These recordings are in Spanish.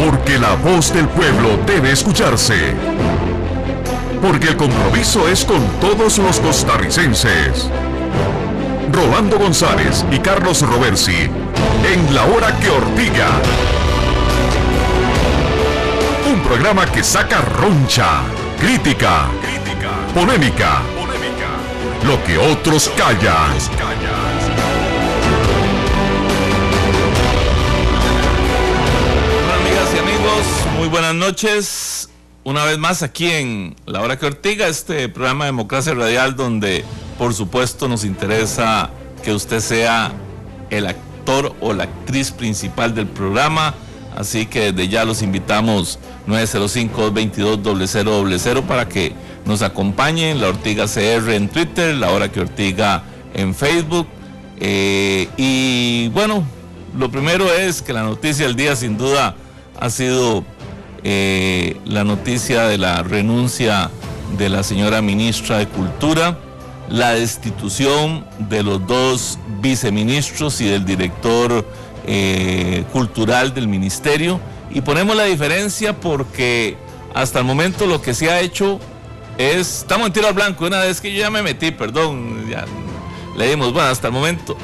Porque la voz del pueblo debe escucharse. Porque el compromiso es con todos los costarricenses. Rolando González y Carlos Roversi, en La Hora que Ortiga. Un programa que saca roncha, crítica, polémica, lo que otros callan. Bueno, amigas y amigos, muy buenas noches. Una vez más aquí en La Hora que Ortiga, este programa de Democracia Radial, donde por supuesto nos interesa que usted sea el actor o la actriz principal del programa. Así que desde ya los invitamos 905-222-0000 para que nos acompañen. La Ortiga CR en Twitter, La Hora que Ortiga en Facebook. Y bueno, lo primero es que la noticia del día sin duda ha sido la noticia de la renuncia de la señora ministra de Cultura, la destitución de los dos viceministros y del director cultural del ministerio. Y ponemos la diferencia porque hasta el momento lo que se ha hecho es, estamos en tiro al blanco, una vez que yo ya me metí, perdón, ya le dimos, bueno, hasta el momento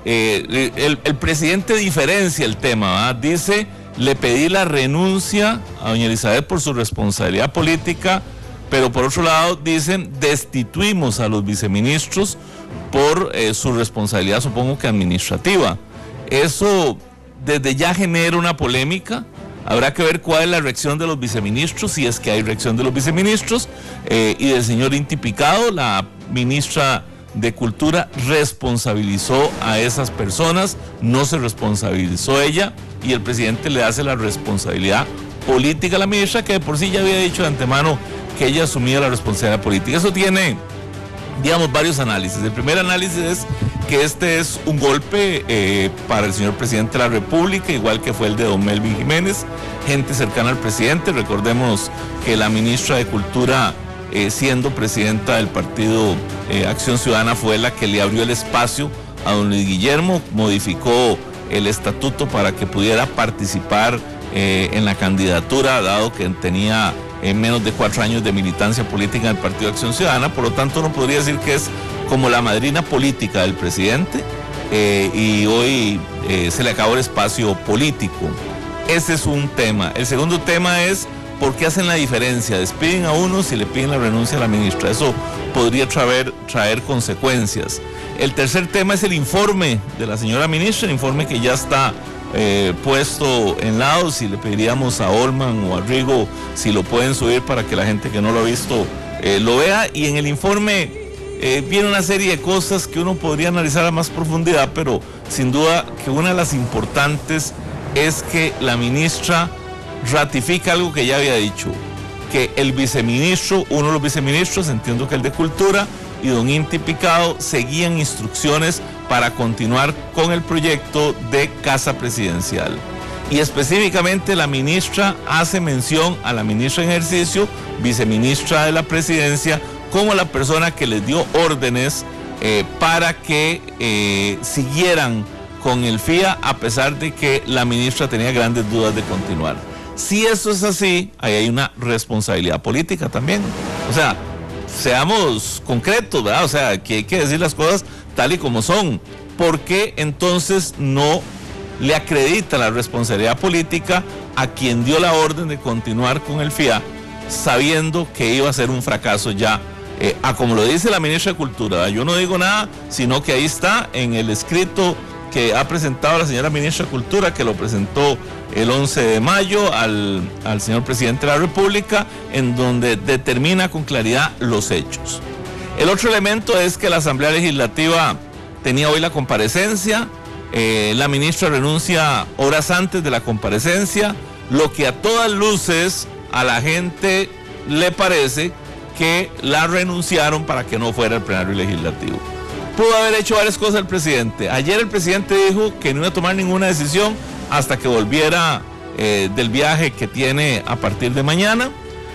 el presidente diferencia el tema, ¿verdad? Dice: le pedí la renuncia a doña Elizabeth por su responsabilidad política, pero por otro lado dicen: destituimos a los viceministros por su responsabilidad, supongo que administrativa. Eso desde ya genera una polémica. Habrá que ver cuál es la reacción de los viceministros, si es que hay reacción de los viceministros, y del señor Inti Picado. La ministra de Cultura responsabilizó a esas personas, no se responsabilizó ella, y el presidente le hace la responsabilidad política a la ministra, que de por sí ya había dicho de antemano que ella asumía la responsabilidad política. Eso tiene, digamos, varios análisis. El primer análisis es que este es un golpe para el señor presidente de la República, igual que fue el de don Melvin Jiménez, gente cercana al presidente. Recordemos que la ministra de Cultura, siendo presidenta del partido Acción Ciudadana, fue la que le abrió el espacio a don Luis Guillermo, modificó el estatuto para que pudiera participar en la candidatura, dado que tenía menos de 4 años de militancia política en el partido Acción Ciudadana. Por lo tanto, uno podría decir que es como la madrina política del presidente, y hoy se le acabó el espacio político. Ese es un tema. El segundo tema es: ¿por qué hacen la diferencia? Despiden a unos y le piden la renuncia a la ministra. Eso podría traer consecuencias. El tercer tema es el informe de la señora ministra, el informe que ya está puesto en lados, y le pediríamos a Olman o a Rigo si lo pueden subir para que la gente que no lo ha visto lo vea. Y en el informe viene una serie de cosas que uno podría analizar a más profundidad, pero sin duda que una de las importantes es que la ministra ratifica algo que ya había dicho, que el viceministro, uno de los viceministros, entiendo que el de Cultura, y don Inti Picado, seguían instrucciones para continuar con el proyecto de Casa Presidencial. Y específicamente la ministra hace mención a la ministra en ejercicio, viceministra de la Presidencia, como la persona que les dio órdenes para que siguieran con el FIA, a pesar de que la ministra tenía grandes dudas de continuar. Si eso es así, ahí hay una responsabilidad política también. O sea, seamos concretos, ¿verdad? O sea, que hay que decir las cosas tal y como son. ¿Por qué entonces no le acredita la responsabilidad política a quien dio la orden de continuar con el FIA, sabiendo que iba a ser un fracaso ya? Como lo dice la ministra de Cultura, yo no digo nada, sino que ahí está en el escrito que ha presentado la señora ministra de Cultura, que lo presentó el 11 de mayo al señor presidente de la República, en donde determina con claridad los hechos. El otro elemento es que la Asamblea Legislativa tenía hoy la comparecencia. La ministra renuncia horas antes de la comparecencia, lo que a todas luces a la gente le parece que la renunciaron para que no fuera al plenario legislativo. Pudo haber hecho varias cosas el presidente. Ayer el presidente dijo que no iba a tomar ninguna decisión hasta que volviera del viaje que tiene a partir de mañana,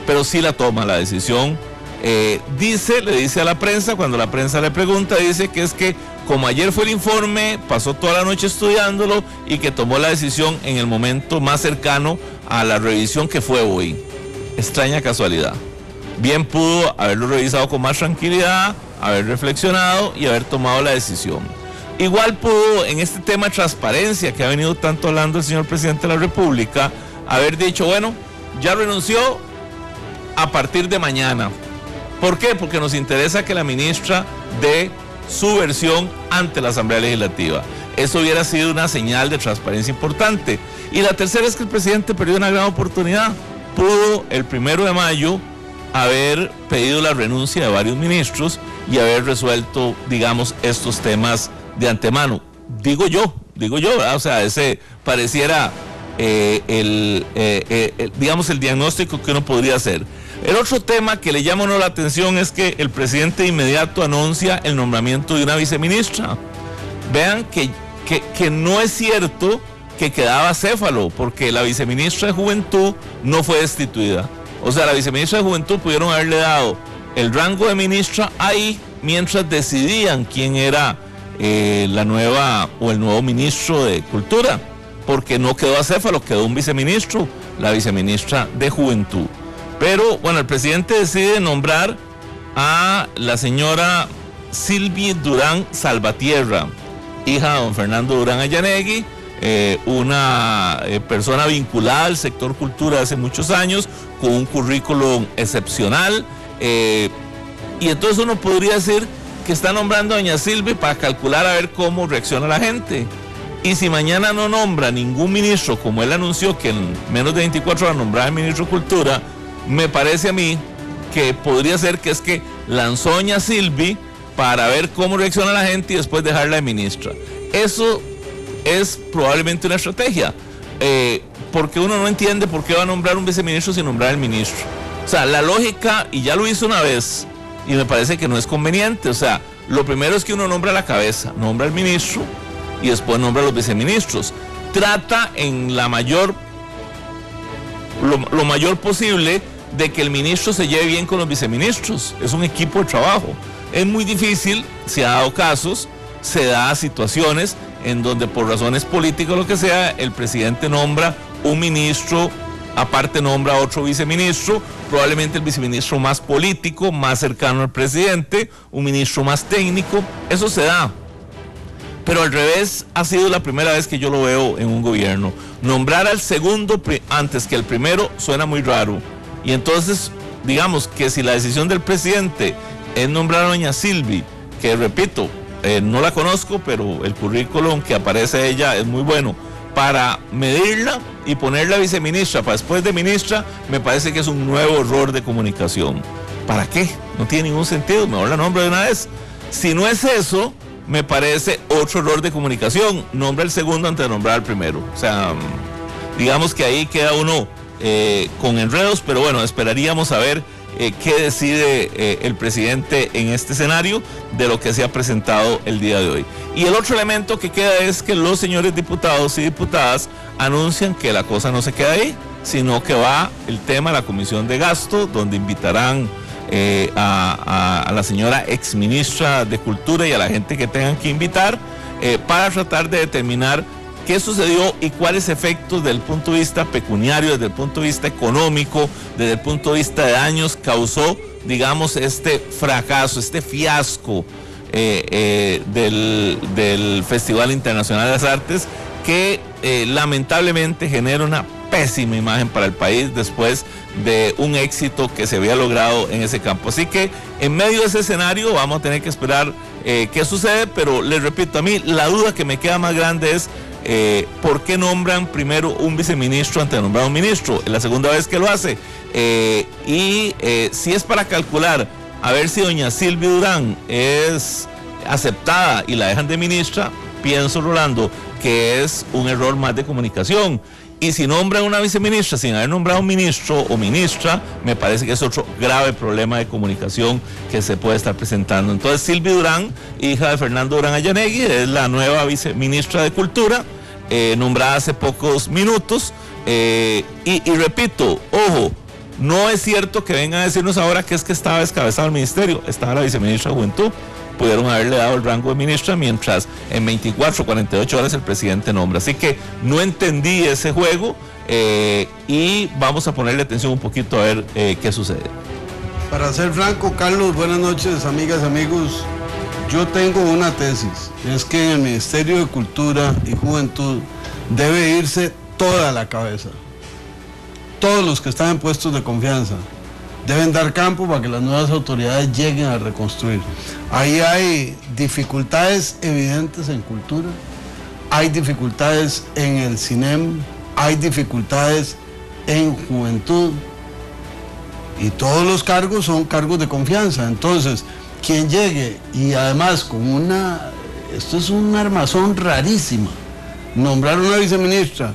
pero sí la toma la decisión. Le dice a la prensa, cuando la prensa le pregunta, dice que es que como ayer fue el informe, pasó toda la noche estudiándolo y que tomó la decisión en el momento más cercano a la revisión que fue hoy. Extraña casualidad. Bien pudo haberlo revisado con más tranquilidad, haber reflexionado y haber tomado la decisión. Igual pudo, en este tema de transparencia que ha venido tanto hablando el señor presidente de la República, haber dicho, bueno, ya renunció a partir de mañana. ¿Por qué? Porque nos interesa que la ministra dé su versión ante la Asamblea Legislativa. Eso hubiera sido una señal de transparencia importante. Y la tercera es que el presidente perdió una gran oportunidad. Pudo el 1 de mayo haber pedido la renuncia de varios ministros y haber resuelto, digamos, estos temas de antemano. Digo yo, ¿verdad? O sea, ese pareciera digamos, el diagnóstico que uno podría hacer. El otro tema que le llama a uno la atención es que el presidente de inmediato anuncia el nombramiento de una viceministra. Vean que no es cierto que quedaba acéfalo, porque la viceministra de Juventud no fue destituida. O sea, la viceministra de Juventud pudieron haberle dado el rango de ministra ahí mientras decidían quién era la nueva o el nuevo ministro de Cultura, porque no quedó acéfalo, quedó un viceministro, la viceministra de Juventud. Pero bueno, el presidente decide nombrar a la señora Sylvie Durán Salvatierra, hija de don Fernando Durán Ayanegui, una persona vinculada al sector cultura hace muchos años, con un currículum excepcional, y entonces uno podría decir que está nombrando a doña Sylvie para calcular a ver cómo reacciona la gente. Y si mañana no nombra ningún ministro, como él anunció que en menos de 24 horas nombraba el ministro de Cultura, me parece a mí que podría ser que es que lanzó a doña Sylvie para ver cómo reacciona la gente y después dejarla de ministra. Eso es probablemente una estrategia, porque uno no entiende por qué va a nombrar un viceministro sin nombrar al ministro. O sea, la lógica, y ya lo hizo una vez, y me parece que no es conveniente. O sea, lo primero es que uno nombra la cabeza, nombra al ministro y después nombra a los viceministros. Trata en lo mayor posible de que el ministro se lleve bien con los viceministros. Es un equipo de trabajo. Es muy difícil, se ha dado casos, se da situaciones en donde por razones políticas o lo que sea, el presidente nombra un ministro, aparte nombra a otro viceministro, probablemente el viceministro más político, más cercano al presidente, un ministro más técnico. Eso se da. Pero al revés, ha sido la primera vez que yo lo veo en un gobierno. Nombrar al segundo antes que el primero suena muy raro. Y entonces, digamos que si la decisión del presidente es nombrar a doña Sylvie, que repito, no la conozco, pero el currículum que aparece ella es muy bueno, para medirla y ponerla viceministra para después de ministra, me parece que es un nuevo error de comunicación. ¿Para qué? No tiene ningún sentido, mejor la nombro de una vez. Si no es eso, me parece otro error de comunicación. Nombra el segundo antes de nombrar al primero. O sea, digamos que ahí queda uno con enredos, pero bueno, esperaríamos a ver qué decide el presidente en este escenario de lo que se ha presentado el día de hoy. Y el otro elemento que queda es que los señores diputados y diputadas anuncian que la cosa no se queda ahí, sino que va el tema a la Comisión de Gasto, donde invitarán a la señora exministra de Cultura y a la gente que tengan que invitar para tratar de determinar qué sucedió y cuáles efectos desde el punto de vista pecuniario, desde el punto de vista económico, desde el punto de vista de daños causó, digamos, este fracaso, este fiasco del Festival Internacional de las Artes, que lamentablemente genera una pésima imagen para el país después de un éxito que se había logrado en ese campo. Así que en medio de ese escenario vamos a tener que esperar qué sucede, pero les repito, a mí la duda que me queda más grande es ¿por qué nombran primero un viceministro antes de nombrar un ministro? Es la segunda vez que lo hace. Si es para calcular a ver si doña Sylvie Durán es aceptada y la dejan de ministra, pienso, Rolando, que es un error más de comunicación. Y si nombran una viceministra sin haber nombrado un ministro o ministra, me parece que es otro grave problema de comunicación que se puede estar presentando. Entonces, Sylvie Durán, hija de Fernando Durán Ayanegui, es la nueva viceministra de Cultura, nombrada hace pocos minutos. Y repito, ojo, no es cierto que vengan a decirnos ahora que es que estaba descabezado el ministerio, estaba la viceministra de Juventud. pudieron haberle dado el rango de ministra, mientras en 24 o 48 horas el presidente nombra. Así que no entendí ese juego y vamos a ponerle atención un poquito a ver qué sucede. Para ser franco, Carlos, buenas noches, amigas, amigos. Yo tengo una tesis, es que en el Ministerio de Cultura y Juventud debe irse toda la cabeza. Todos los que están en puestos de confianza deben dar campo para que las nuevas autoridades lleguen a reconstruir. Ahí hay dificultades evidentes en cultura, hay dificultades en el CINEM, hay dificultades en juventud, y todos los cargos son cargos de confianza. Entonces, quien llegue y además con esto es una armazón rarísima, nombrar una viceministra,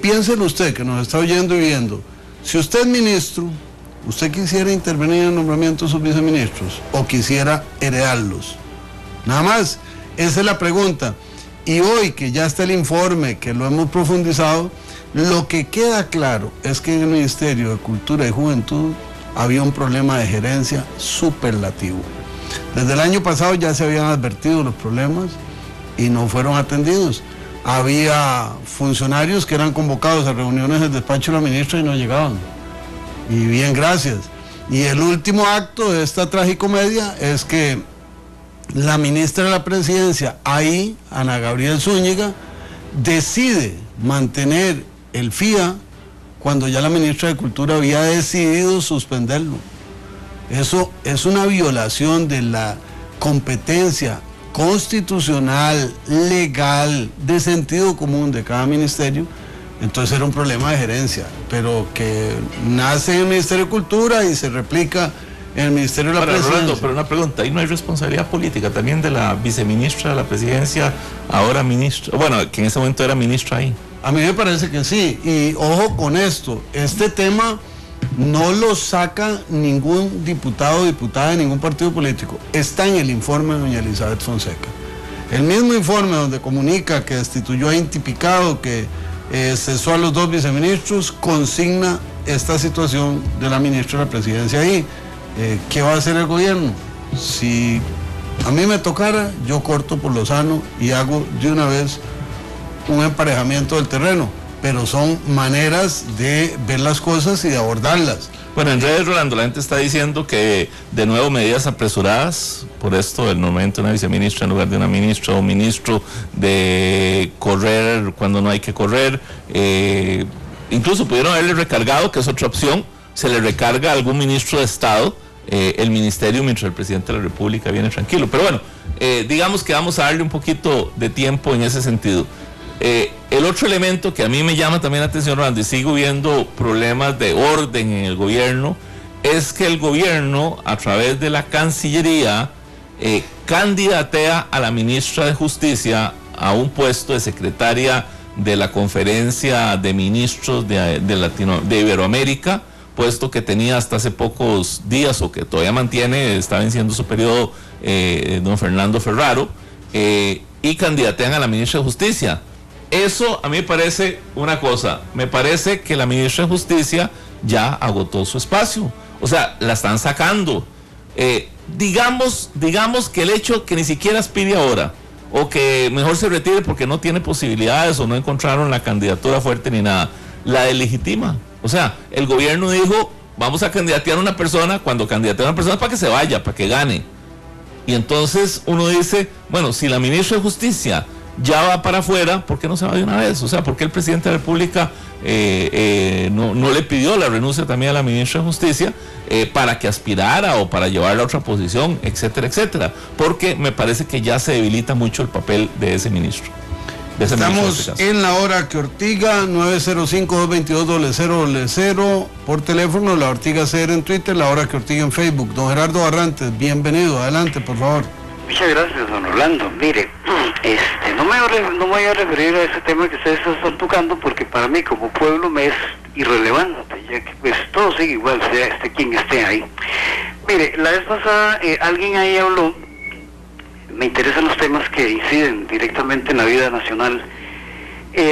piénselo usted que nos está oyendo y viendo, si usted es ministro, ¿usted quisiera intervenir en el nombramiento de sus viceministros o quisiera heredarlos? Nada más, esa es la pregunta. Y hoy que ya está el informe, que lo hemos profundizado, lo que queda claro es que en el Ministerio de Cultura y Juventud había un problema de gerencia superlativo. Desde el año pasado ya se habían advertido los problemas y no fueron atendidos. Había funcionarios que eran convocados a reuniones del despacho de la ministra y no llegaban. Y bien, gracias. Y el último acto de esta tragicomedia es que la ministra de la Presidencia, ahí, Ana Gabriel Zúñiga, decide mantener el FIA cuando ya la ministra de Cultura había decidido suspenderlo. Eso es una violación de la competencia constitucional, legal, de sentido común de cada ministerio. Entonces era un problema de gerencia, pero que nace en el Ministerio de Cultura y se replica en el Ministerio de la Presidencia. Rolando, pero una pregunta, ¿ahí no hay responsabilidad política también de la viceministra de la Presidencia, ahora ministra, bueno, que en ese momento era ministra ahí? A mí me parece que sí, y ojo con esto, este tema no lo saca ningún diputado o diputada de ningún partido político, está en el informe de doña Elizabeth Fonseca. El mismo informe donde comunica que destituyó a Inti Picado, que cesó a los 2 viceministros, consigna esta situación de la ministra de la Presidencia ahí. ¿Qué va a hacer el gobierno? Si a mí me tocara, yo corto por lo sano y hago de una vez un emparejamiento del terreno, pero son maneras de ver las cosas y de abordarlas. Bueno, en redes, Rolando, la gente está diciendo que de nuevo medidas apresuradas por esto del nombramiento de una viceministra en lugar de una ministra o ministro, de correr cuando no hay que correr, incluso pudieron haberle recargado, que es otra opción, se le recarga a algún ministro de Estado el ministerio mientras el presidente de la República viene tranquilo. Pero bueno, digamos que vamos a darle un poquito de tiempo en ese sentido. El otro elemento que a mí me llama también la atención, Rolando, y sigo viendo problemas de orden en el gobierno, es que el gobierno, a través de la Cancillería, candidatea a la ministra de Justicia a un puesto de secretaria de la Conferencia de Ministros de Iberoamérica, puesto que tenía hasta hace pocos días, o que todavía mantiene, está venciendo su periodo, don Fernando Ferraro, y candidatean a la ministra de Justicia. Eso a mí me parece una cosa, me parece que la ministra de Justicia ya agotó su espacio, o sea, la están sacando. Digamos que el hecho que ni siquiera aspire ahora, o que mejor se retire porque no tiene posibilidades o no encontraron la candidatura fuerte ni nada, la delegitima. O sea, el gobierno dijo, vamos a candidatear a una persona, cuando candidatea a una persona para que se vaya, para que gane. Y entonces uno dice, bueno, si la ministra de Justicia ya va para afuera, ¿por qué no se va de una vez? O sea, ¿por qué el presidente de la República no le pidió la renuncia también a la ministra de Justicia para que aspirara o para llevarla a otra posición, etcétera, etcétera? Porque me parece que ya se debilita mucho el papel de ese ministro. Estamos en la hora que Ortiga, 905-222-0000 por teléfono, la Ortiga CR en Twitter, la hora que Ortiga en Facebook. Don Gerardo Barrantes, bienvenido, adelante, por favor. Muchas gracias, don Orlando. Mire, no me voy a referir a ese tema que ustedes están tocando, porque para mí como pueblo me es irrelevante, ya que pues todo sigue igual, sea quien esté ahí. Mire, la vez pasada alguien ahí habló, me interesan los temas que inciden directamente en la vida nacional,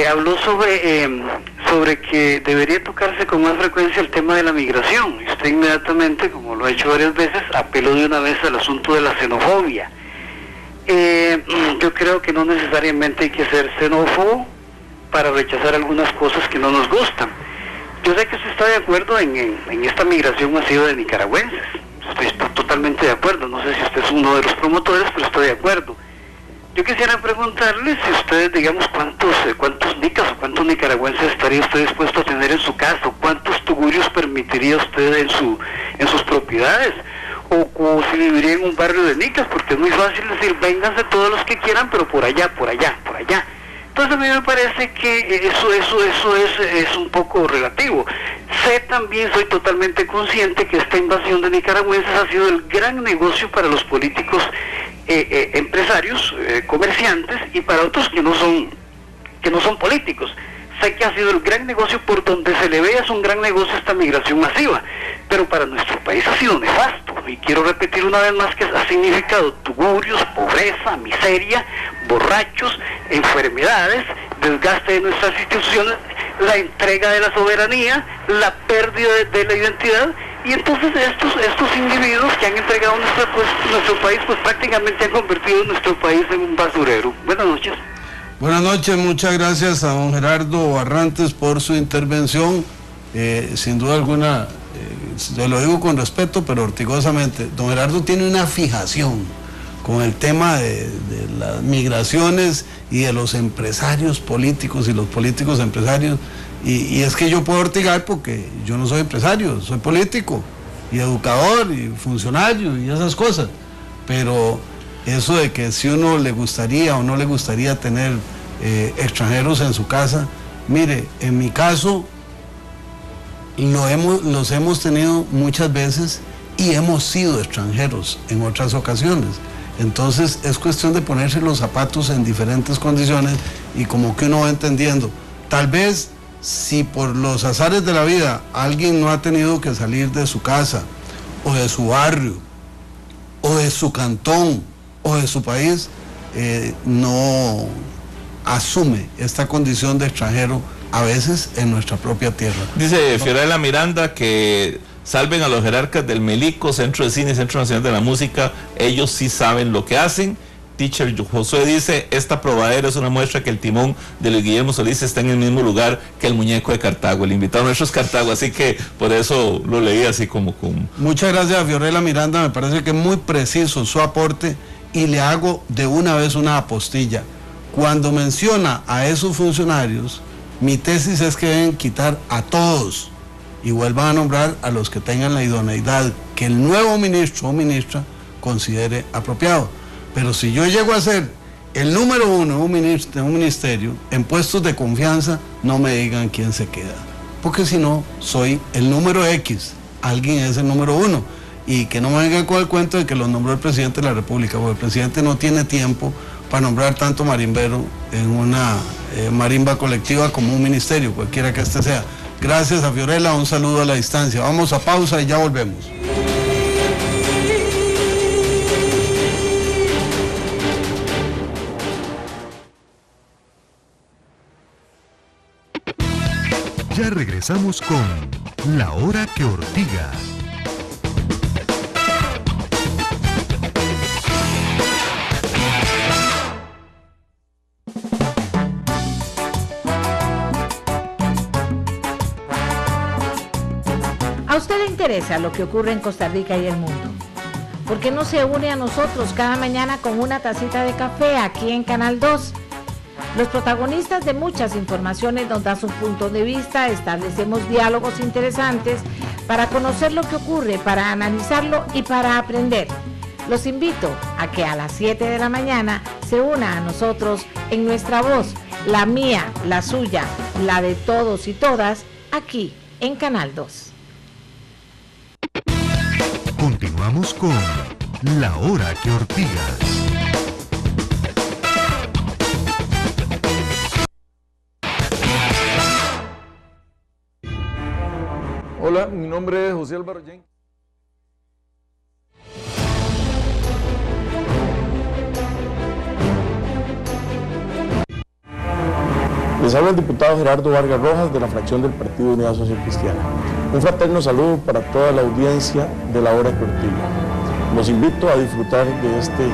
habló sobre que debería tocarse con más frecuencia el tema de la migración. Y usted inmediatamente, como lo ha hecho varias veces, apeló de una vez al asunto de la xenofobia. Yo creo que no necesariamente hay que ser xenófobo para rechazar algunas cosas que no nos gustan. Yo sé que usted está de acuerdo en esta migración masiva de nicaragüenses. Estoy totalmente de acuerdo. No sé si usted es uno de los promotores, pero estoy de acuerdo. Yo quisiera preguntarle si ustedes, digamos, cuántos nicas o cuántos nicaragüenses estaría usted dispuesto a tener en su casa, o cuántos tugurios permitiría usted en sus propiedades, o si viviría en un barrio de nicas, porque es muy fácil decir, vénganse todos los que quieran, pero por allá. Entonces a mí me parece que eso es un poco relativo. Soy totalmente consciente que esta invasión de nicaragüenses ha sido el gran negocio para los políticos, empresarios, comerciantes, y para otros que no son políticos. Sé que ha sido el gran negocio, por donde se le vea es un gran negocio esta migración masiva, pero para nuestro país ha sido nefasto, y quiero repetir una vez más que ha significado tugurios, pobreza, miseria, borrachos, enfermedades, desgaste de nuestras instituciones, la entrega de la soberanía, la pérdida de la identidad. Y entonces estos individuos que han entregado nuestro país, pues prácticamente han convertido nuestro país en un basurero. Buenas noches. Buenas noches, muchas gracias a don Gerardo Barrantes por su intervención. Sin duda alguna, se lo digo con respeto, pero ortiggosamente, don Gerardo tiene una fijación con el tema de las migraciones y de los empresarios políticos y los políticos empresarios. Y es que yo puedo ortigar porque yo no soy empresario, soy político y educador y funcionario y esas cosas. Pero eso de que si uno le gustaría o no le gustaría tener extranjeros en su casa, mire, en mi caso los hemos tenido muchas veces y hemos sido extranjeros en otras ocasiones. Entonces es cuestión de ponerse los zapatos en diferentes condiciones y como que uno va entendiendo. Tal vez si por los azares de la vida alguien no ha tenido que salir de su casa o de su barrio o de su cantón o de su país, no asume esta condición de extranjero a veces en nuestra propia tierra. Dice Fiorella Miranda que salven a los jerarcas del Melico, Centro de Cine, Centro Nacional de la Música, ellos sí saben lo que hacen. Teacher Josué dice, esta probadera es una muestra que el timón de Luis Guillermo Solís está en el mismo lugar que el muñeco de Cartago. El invitado nuestro es Cartago, así que por eso lo leí así como... Muchas gracias a Fiorella Miranda, me parece que es muy preciso su aporte y le hago de una vez una apostilla. Cuando menciona a esos funcionarios, mi tesis es que deben quitar a todos y vuelvan a nombrar a los que tengan la idoneidad que el nuevo ministro o ministra considere apropiado. Pero si yo llego a ser el número uno de un ministerio, en puestos de confianza, no me digan quién se queda. Porque si no, soy el número X, alguien es el número uno. Y que no me vengan con el cuento de que lo nombró el presidente de la República, porque el presidente no tiene tiempo para nombrar tanto marimbero en una marimba colectiva como un ministerio, cualquiera que este sea. Gracias a Fiorella, un saludo a la distancia. Vamos a pausa y ya volvemos. Ya regresamos con La Hora que Ortiga. ¿A usted le interesa lo que ocurre en Costa Rica y el mundo? ¿Por qué no se une a nosotros cada mañana con una tacita de café aquí en Canal 2? Los protagonistas de muchas informaciones nos dan su punto de vista, establecemos diálogos interesantes para conocer lo que ocurre, para analizarlo y para aprender. Los invito a que a las 7 de la mañana se una a nosotros en nuestra voz, la mía, la suya, la de todos y todas, aquí en Canal 2. Continuamos con La Hora que Ortiga. Hola, mi nombre es José Álvaro Jenkins. Les habla el diputado Gerardo Vargas Rojas de la fracción del Partido Unidad Social Cristiana. Un fraterno saludo para toda la audiencia de La Hora que Ortiga. Los invito a disfrutar de este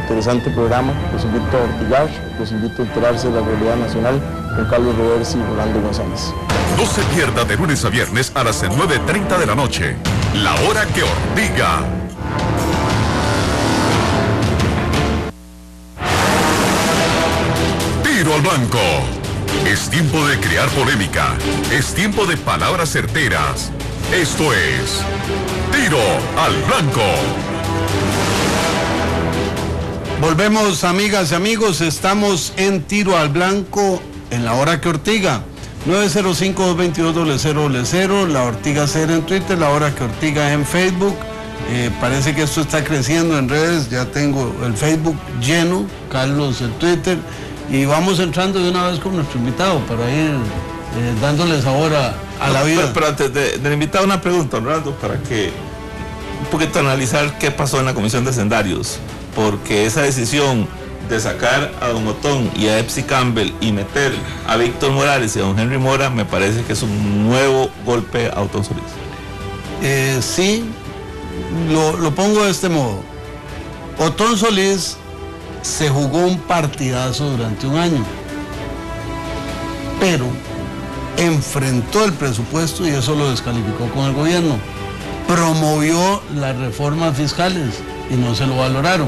interesante programa, los invito a ortigar, los invito a enterarse de la realidad nacional con Carlos Roversi y Rolando González. No se pierda de lunes a viernes a las 9:30 de la noche. La Hora que Ortiga. Tiro al blanco. Es tiempo de crear polémica. Es tiempo de palabras certeras. Esto es Tiro al Blanco. Volvemos, amigas y amigos, estamos en Tiro al Blanco en La Hora que Ortiga. 905-222-0000, La Ortiga Cera en Twitter, La Hora que Ortiga en Facebook. Parece que esto está creciendo en redes, ya tengo el Facebook lleno, Carlos el Twitter, y vamos entrando de una vez con nuestro invitado para ir dándoles ahora a la vida. Pero antes del invitado, una pregunta, Rolando, para que un poquito analizar qué pasó en la Comisión de Hacendarios, porque esa decisión de sacar a don Otón y a Epsi Campbell y meter a Víctor Morales y a don Henry Mora me parece que es un nuevo golpe a Otón Solís. Sí, lo pongo de este modo. Otón Solís se jugó un partidazo durante un año, pero enfrentó el presupuesto y eso lo descalificó con el gobierno. Promovió las reformas fiscales y no se lo valoraron.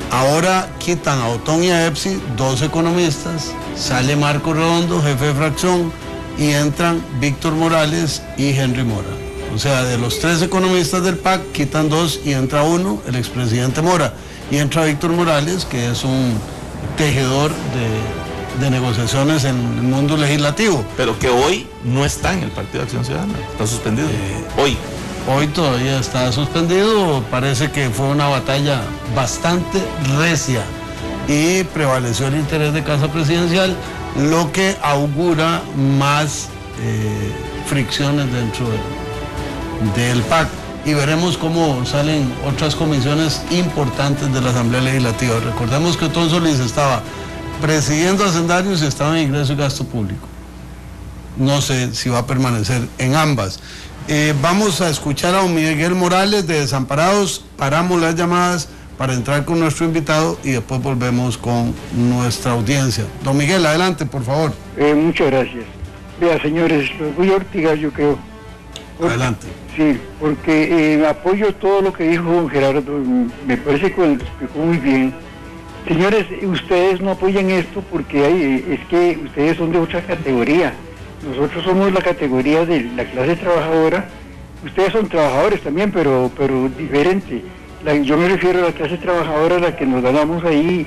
Ahora quitan a Otón y a Epsi, dos economistas, sale Marco Redondo, jefe de fracción, y entran Víctor Morales y Henry Mora. O sea, de los tres economistas del PAC, quitan dos y entra uno, el expresidente Mora. Y entra Víctor Morales, que es un tejedor de negociaciones en el mundo legislativo. Pero que hoy no está en el Partido de Acción Ciudadana, está suspendido. Hoy todavía está suspendido, parece que fue una batalla bastante recia y prevaleció el interés de Casa Presidencial, lo que augura más fricciones dentro del PAC. Y veremos cómo salen otras comisiones importantes de la Asamblea Legislativa. Recordemos que Otón Solís estaba presidiendo hacendarios y estaba en ingreso y gasto público. No sé si va a permanecer en ambas. Vamos a escuchar a don Miguel Morales de Desamparados. Paramos las llamadas para entrar con nuestro invitado y después volvemos con nuestra audiencia. Don Miguel, adelante, por favor. Muchas gracias. Vea, señores, los voy a ortigar, yo creo. Adelante. Sí, porque apoyo todo lo que dijo don Gerardo, me parece que lo explicó muy bien. Señores, ustedes no apoyan esto porque es que ustedes son de otra categoría. Nosotros somos la categoría de la clase trabajadora. Ustedes son trabajadores también, pero diferente. Yo me refiero a la clase trabajadora a la que nos ganamos ahí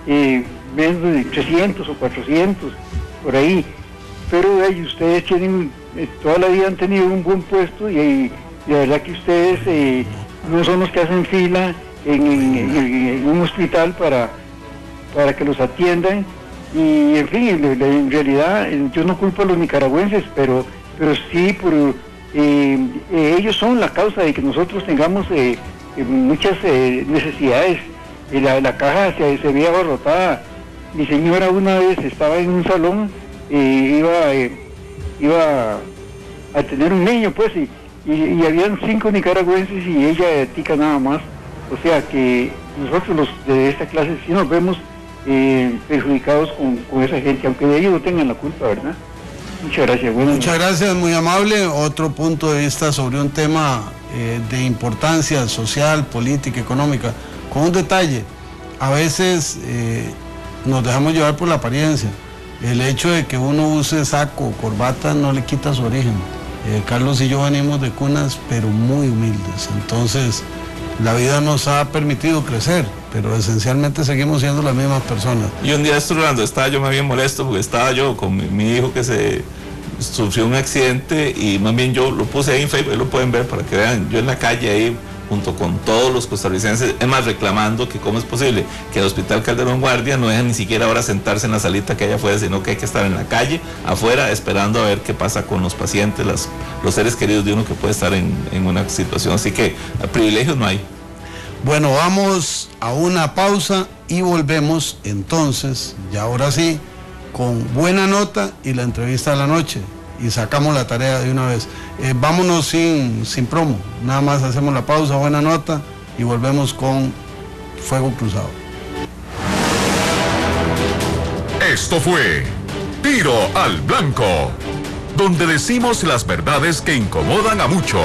menos de 300 o 400, por ahí. Pero ustedes tienen, toda la vida han tenido un buen puesto y la verdad que ustedes no son los que hacen fila en un hospital para que los atiendan. Y en fin, en realidad yo no culpo a los nicaragüenses, pero sí ellos son la causa de que nosotros tengamos muchas necesidades. La caja se veía abarrotada. Mi señora una vez estaba en un salón, iba a tener un niño, pues, y habían 5 nicaragüenses y ella tica nada más. O sea que nosotros los de esta clase sí nos vemos perjudicados con esa gente, aunque de ellos no tengan la culpa, ¿verdad? Muchas gracias. Muchas gracias, muy amable. Otro punto de vista sobre un tema de importancia social, política, económica, con un detalle. A veces nos dejamos llevar por la apariencia. El hecho de que uno use saco o corbata no le quita su origen. Carlos y yo venimos de cunas, pero muy humildes. Entonces, la vida nos ha permitido crecer, pero esencialmente seguimos siendo las mismas personas. Y un día estudiando, estaba yo más bien molesto porque estaba yo con mi hijo que se sufrió un accidente y más bien yo lo puse ahí en Facebook, ahí lo pueden ver para que vean, yo en la calle ahí junto con todos los costarricenses, es más reclamando que cómo es posible que el Hospital Calderón Guardia no deja ni siquiera ahora sentarse en la salita que hay afuera, sino que hay que estar en la calle, afuera, esperando a ver qué pasa con los pacientes, los seres queridos de uno que puede estar en una situación, así que privilegios no hay. Bueno, vamos a una pausa y volvemos entonces, ya ahora sí, con buena nota y la entrevista de la noche. Y sacamos la tarea de una vez. Vámonos sin promo, nada más hacemos la pausa, buena nota, y volvemos con Fuego Cruzado. Esto fue Tiro al Blanco, donde decimos las verdades que incomodan a muchos.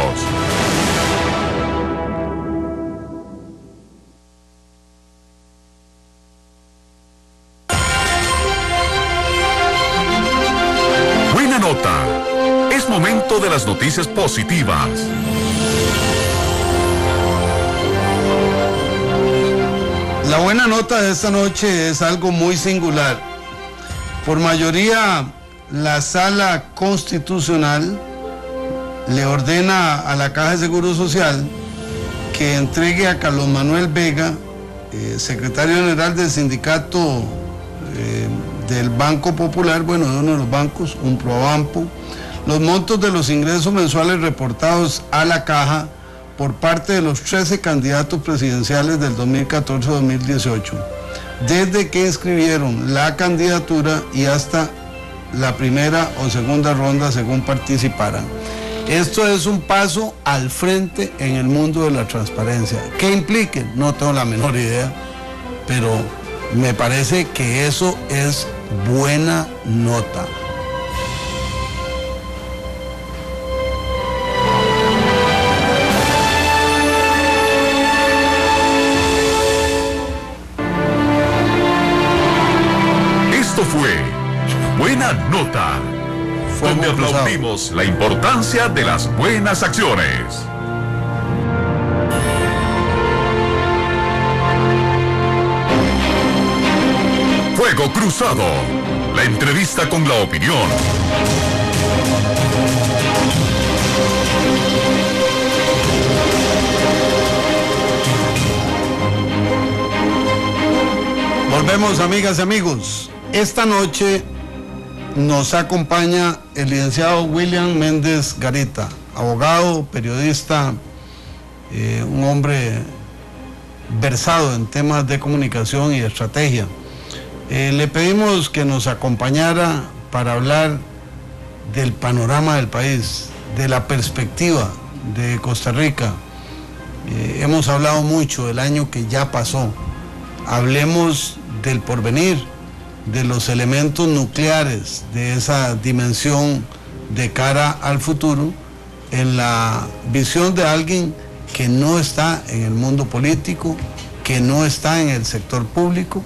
Buena nota. Es momento de las noticias positivas. La buena nota de esta noche es algo muy singular. Por mayoría, la Sala Constitucional le ordena a la Caja de Seguro Social que entregue a Carlos Manuel Vega, secretario general del sindicato del Banco Popular, bueno, de uno de los bancos, un Probanco, los montos de los ingresos mensuales reportados a la Caja por parte de los 13 candidatos presidenciales del 2014-2018, desde que inscribieron la candidatura y hasta la primera o segunda ronda según participaran. Esto es un paso al frente en el mundo de la transparencia. ¿Qué implique? No tengo la menor idea, pero me parece que eso es buena nota. Esto fue Buena Nota, donde aplaudimos la importancia de las buenas acciones. Fuego Cruzado, la entrevista con la opinión. Volvemos, amigas y amigos. Esta noche nos acompaña el licenciado William Méndez Garita, abogado, periodista, un hombre versado en temas de comunicación y estrategia. Le pedimos que nos acompañara para hablar del panorama del país, de la perspectiva de Costa Rica. Hemos hablado mucho del año que ya pasó. Hablemos del porvenir, de los elementos nucleares de esa dimensión de cara al futuro, en la visión de alguien que no está en el mundo político, que no está en el sector público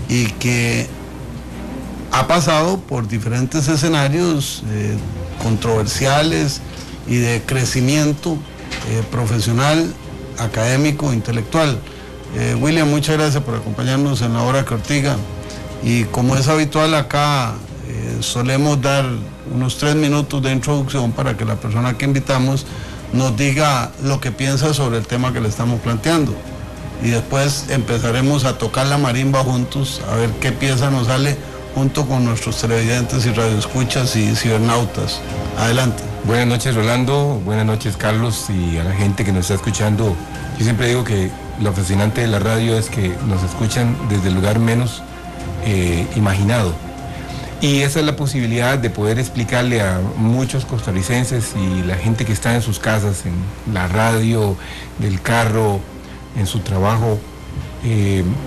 y que ha pasado por diferentes escenarios controversiales y de crecimiento profesional, académico, intelectual. William, muchas gracias por acompañarnos en la hora que Ortiga. Y como es habitual acá, solemos dar unos 3 minutos de introducción para que la persona que invitamos nos diga lo que piensa sobre el tema que le estamos planteando. Y después empezaremos a tocar la marimba juntos, a ver qué pieza nos sale junto con nuestros televidentes y radioescuchas y cibernautas. Adelante. Buenas noches, Rolando. Buenas noches, Carlos, y a la gente que nos está escuchando. Yo siempre digo que lo fascinante de la radio es que nos escuchan desde el lugar menos imaginado, y esa es la posibilidad de poder explicarle a muchos costarricenses y la gente que está en sus casas, en la radio, del carro, en su trabajo,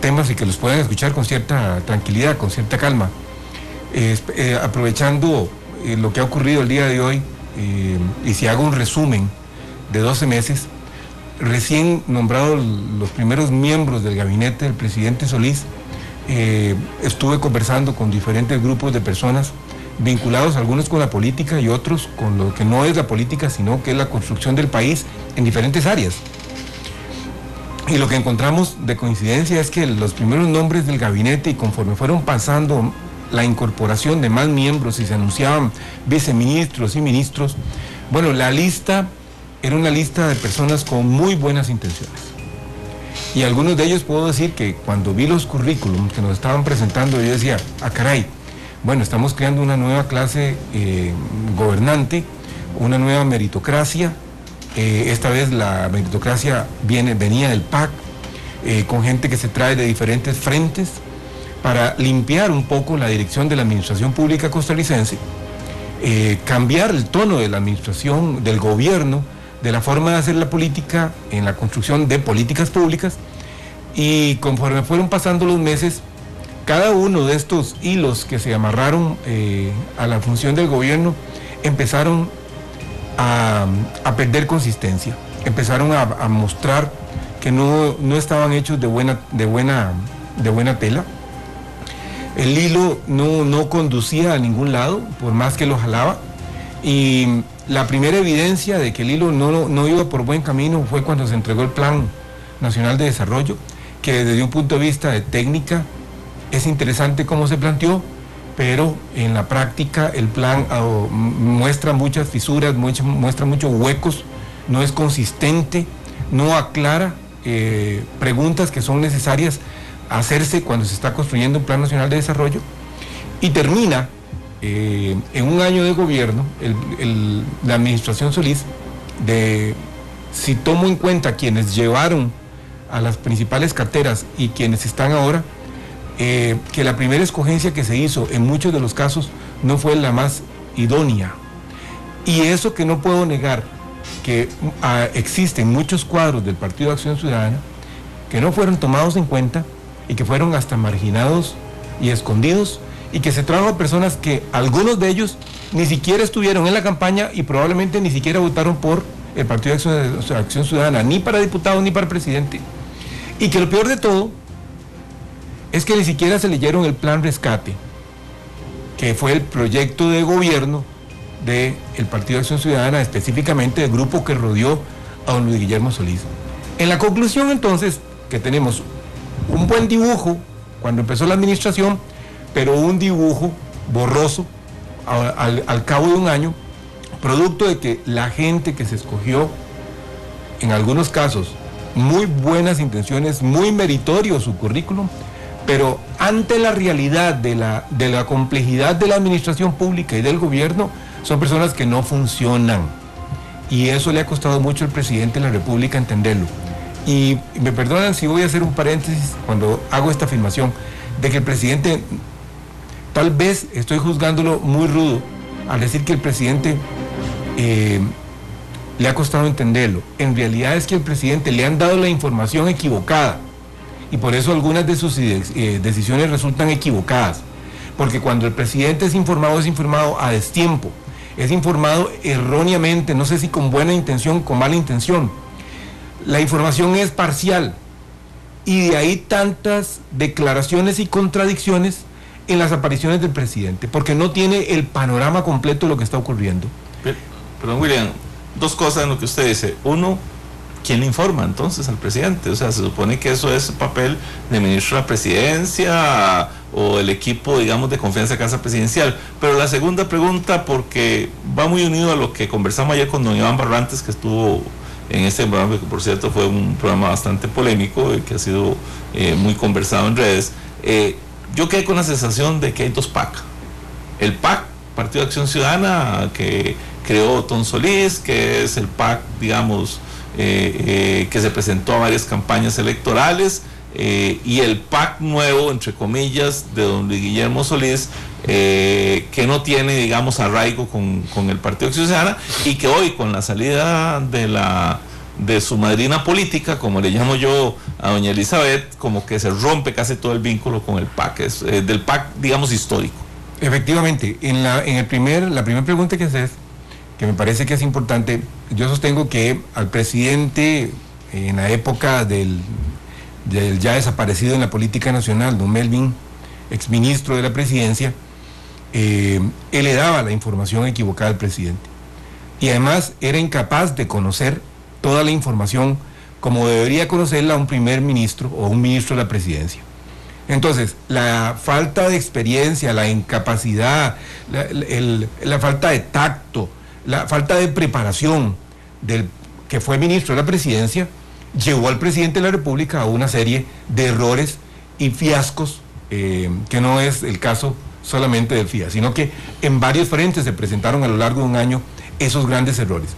temas y que los puedan escuchar con cierta tranquilidad, con cierta calma, aprovechando lo que ha ocurrido el día de hoy. Y si hago un resumen de 12 meses, recién nombrados los primeros miembros del gabinete del presidente Solís, estuve conversando con diferentes grupos de personas vinculados, algunos con la política y otros con lo que no es la política, sino que es la construcción del país en diferentes áreas. Y lo que encontramos de coincidencia es que los primeros nombres del gabinete, y conforme fueron pasando la incorporación de más miembros y se anunciaban viceministros y ministros, bueno, la lista era una lista de personas con muy buenas intenciones. Y algunos de ellos puedo decir que cuando vi los currículums que nos estaban presentando, yo decía, caray, bueno, estamos creando una nueva clase gobernante, una nueva meritocracia. Esta vez la meritocracia venía del PAC, con gente que se trae de diferentes frentes, para limpiar un poco la dirección de la administración pública costarricense, cambiar el tono de la administración, del gobierno, de la forma de hacer la política en la construcción de políticas públicas, y conforme fueron pasando los meses, cada uno de estos hilos que se amarraron a la función del gobierno empezaron a perder consistencia, empezaron a mostrar que no estaban hechos de buena tela. El hilo no conducía a ningún lado, por más que lo jalaba, y la primera evidencia de que el hilo no iba por buen camino fue cuando se entregó el Plan Nacional de Desarrollo, que desde un punto de vista de técnica es interesante cómo se planteó, pero en la práctica el plan muestra muchas fisuras, muestra muchos huecos, no es consistente, no aclara preguntas que son necesarias hacerse cuando se está construyendo un Plan Nacional de Desarrollo, y termina en un año de gobierno la administración Solís, si tomo en cuenta quienes llevaron a las principales carteras y quienes están ahora, que la primera escogencia que se hizo en muchos de los casos no fue la más idónea. Y eso que no puedo negar, que existen muchos cuadros del Partido de Acción Ciudadana que no fueron tomados en cuenta y que fueron hasta marginados y escondidos, y que se trajo a personas que algunos de ellos ni siquiera estuvieron en la campaña y probablemente ni siquiera votaron por el Partido de Acción Ciudadana, ni para diputado ni para presidente. Y que lo peor de todo es que ni siquiera se leyeron el Plan Rescate, que fue el proyecto de gobierno del Partido de Acción Ciudadana, específicamente del grupo que rodeó a don Luis Guillermo Solís. En la conclusión, entonces, que tenemos un buen dibujo cuando empezó la administración, pero un dibujo borroso al cabo de un año, producto de que la gente que se escogió, en algunos casos, muy buenas intenciones, muy meritorio su currículum, pero ante la realidad de la complejidad de la administración pública y del gobierno, son personas que no funcionan. Y eso le ha costado mucho al presidente de la República entenderlo. Y me perdonan si voy a hacer un paréntesis cuando hago esta afirmación, de que el presidente, tal vez estoy juzgándolo muy rudo al decir que el presidente le ha costado entenderlo. En realidad es que al presidente le han dado la información equivocada, y por eso algunas de sus decisiones resultan equivocadas, porque cuando el presidente es informado a destiempo, es informado erróneamente, no sé si con buena intención, con mala intención. La información es parcial, y de ahí tantas declaraciones y contradicciones en las apariciones del presidente, porque no tiene el panorama completo de lo que está ocurriendo. Perdón, William, dos cosas en lo que usted dice. Uno, ¿quién le informa entonces al presidente? O sea, se supone que eso es papel del ministro de la Presidencia o el equipo, digamos, de confianza de Casa Presidencial. Pero la segunda pregunta, porque va muy unido a lo que conversamos ayer con don Iván Barrantes, que estuvo en este programa, que por cierto fue un programa bastante polémico y que ha sido muy conversado en redes. Yo quedé con la sensación de que hay dos PAC. El PAC, Partido de Acción Ciudadana, que creó Tom Solís, que es el PAC, digamos, que se presentó a varias campañas electorales, y el PAC nuevo, entre comillas, de don Luis Guillermo Solís, que no tiene, digamos, arraigo con el Partido de Acción Ciudadana, y que hoy, con la salida de su madrina política, como le llamo yo a doña Elizabeth, como que se rompe casi todo el vínculo con el PAC, del PAC, digamos, histórico. Efectivamente, la primera pregunta que haces, que me parece que es importante, yo sostengo que al presidente, en la época del ya desaparecido en la política nacional, don Melvin, exministro de la presidencia, él le daba la información equivocada al presidente. Y además era incapaz de conocer toda la información como debería conocerla un primer ministro o un ministro de la presidencia. Entonces, la falta de experiencia, la incapacidad, la falta de tacto, la falta de preparación del que fue ministro de la presidencia, llevó al presidente de la República a una serie de errores y fiascos, que no es el caso solamente del FIA, sino que en varios frentes se presentaron a lo largo de un año esos grandes errores.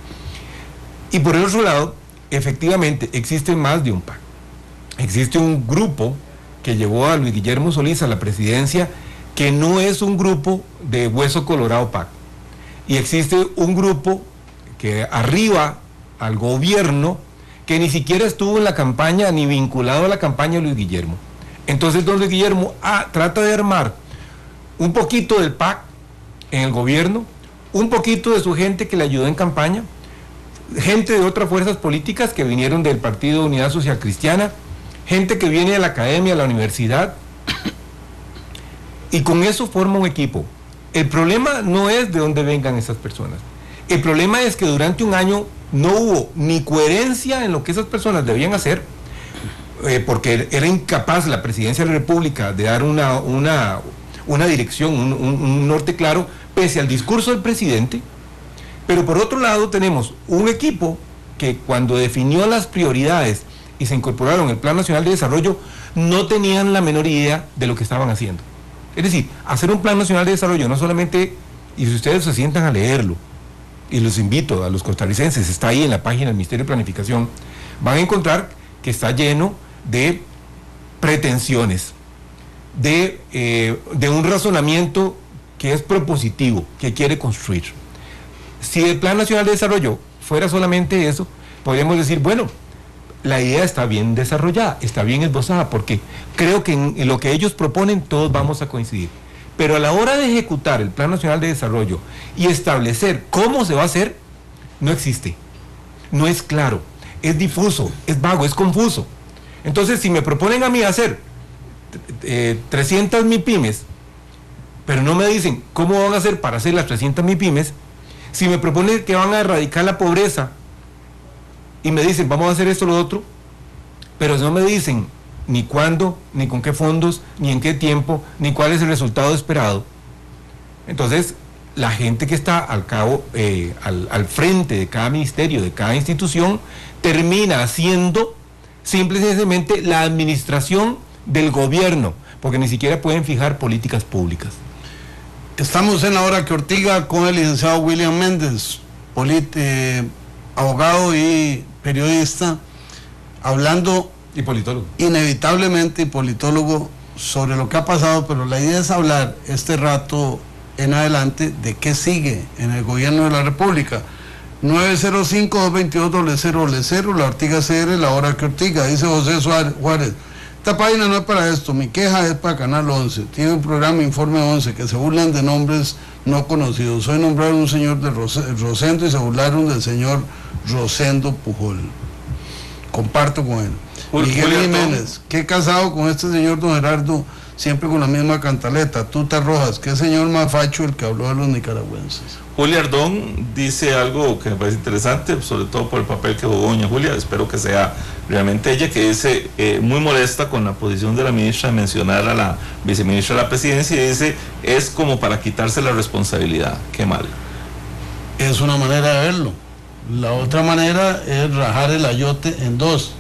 Y por el otro lado, efectivamente, existe más de un PAC. Existe un grupo que llevó a Luis Guillermo Solís a la presidencia, que no es un grupo de Hueso Colorado PAC. Y existe un grupo que arriba al gobierno que ni siquiera estuvo en la campaña ni vinculado a la campaña de Luis Guillermo. Entonces don Luis Guillermo trata de armar un poquito del PAC en el gobierno, un poquito de su gente que le ayudó en campaña, gente de otras fuerzas políticas que vinieron del Partido Unidad Social Cristiana, gente que viene de la academia, de la universidad, y con eso forma un equipo. El problema no es de dónde vengan esas personas. El problema es que durante un año no hubo ni coherencia en lo que esas personas debían hacer, porque era incapaz la presidencia de la República de dar una dirección, un norte claro, pese al discurso del presidente. Pero por otro lado tenemos un equipo que cuando definió las prioridades y se incorporaron el Plan Nacional de Desarrollo, no tenían la menor idea de lo que estaban haciendo. Es decir, hacer un Plan Nacional de Desarrollo no solamente, y si ustedes se sientan a leerlo, y los invito a los costarricenses, está ahí en la página del Ministerio de Planificación, van a encontrar que está lleno de pretensiones, de un razonamiento que es propositivo, que quiere construir. Si el Plan Nacional de Desarrollo fuera solamente eso, podríamos decir, bueno, la idea está bien desarrollada, está bien esbozada, porque creo que en lo que ellos proponen todos vamos a coincidir. Pero a la hora de ejecutar el Plan Nacional de Desarrollo y establecer cómo se va a hacer, no existe, no es claro, es difuso, es vago, es confuso. Entonces, si me proponen a mí hacer 300 MIPYMES, pero no me dicen cómo van a hacer para hacer las 300 MIPYMES, si me proponen que van a erradicar la pobreza y me dicen vamos a hacer esto o lo otro, pero no me dicen ni cuándo, ni con qué fondos, ni en qué tiempo, ni cuál es el resultado esperado, entonces la gente que está al frente de cada ministerio, de cada institución, termina haciendo simple y sencillamente la administración del gobierno, porque ni siquiera pueden fijar políticas públicas. Estamos en la hora que Ortiga con el licenciado William Méndez, abogado y periodista, hablando y politólogo. Inevitablemente y politólogo sobre lo que ha pasado, pero la idea es hablar este rato en adelante de qué sigue en el gobierno de la República. 905-222-0000, la Ortiga CR, la hora que Ortiga, dice José Juárez. Esta página no es para esto, mi queja es para Canal 11, tiene un programa Informe 11 que se burlan de nombres no conocidos. Hoy nombraron un señor de Rosendo y se burlaron del señor Rosendo Pujol. Comparto con él. Miguel Jiménez, que casado con este señor don Gerardo, siempre con la misma cantaleta. Tuta Rojas, qué señor más facho el que habló de los nicaragüenses. Julia Ardón dice algo que me parece interesante, sobre todo por el papel que jugó doña Julia, espero que sea realmente ella, que dice muy molesta con la posición de la ministra de mencionar a la viceministra de la presidencia, y dice, es como para quitarse la responsabilidad. Qué mal. Es una manera de verlo. La otra manera es rajar el ayote en dos.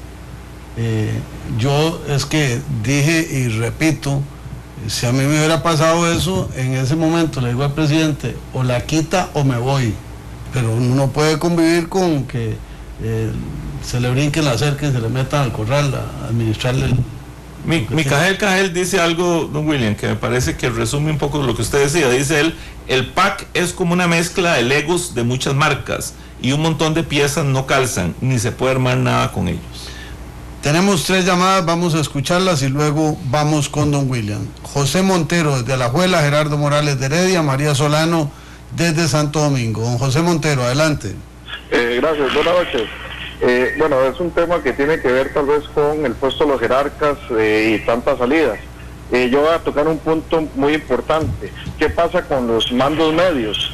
Yo es que dije y repito, si a mí me hubiera pasado eso, en ese momento le digo al presidente, o la quita o me voy, pero uno no puede convivir con que se le brinquen la cerca y se le metan al corral a administrarle Micael Cajel dice algo, don William, que me parece que resume un poco lo que usted decía. Dice él, el PAC es como una mezcla de legos de muchas marcas y un montón de piezas no calzan, ni se puede armar nada con ellos. Tenemos 3 llamadas, vamos a escucharlas y luego vamos con don William. José Montero desde Alajuela, Gerardo Morales de Heredia, María Solano desde Santo Domingo. Don José Montero, adelante. Gracias, buenas noches. Bueno, es un tema que tiene que ver tal vez con el puesto de los jerarcas y tantas salidas. Yo voy a tocar un punto muy importante. ¿Qué pasa con los mandos medios?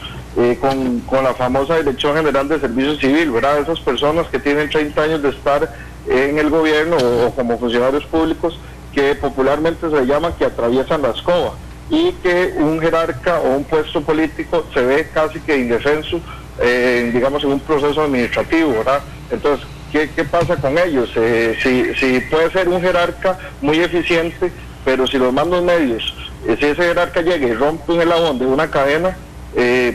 Con la famosa Dirección General de Servicio Civil, ¿verdad? Esas personas que tienen 30 años de estar en el gobierno o como funcionarios públicos, que popularmente se llaman que atraviesan la escoba, y que un jerarca o un puesto político se ve casi que indefenso, digamos, en un proceso administrativo, ¿verdad? Entonces, ¿qué pasa con ellos? Si puede ser un jerarca muy eficiente, pero si los mandos medios, si ese jerarca llega y rompe un eslabón de una cadena,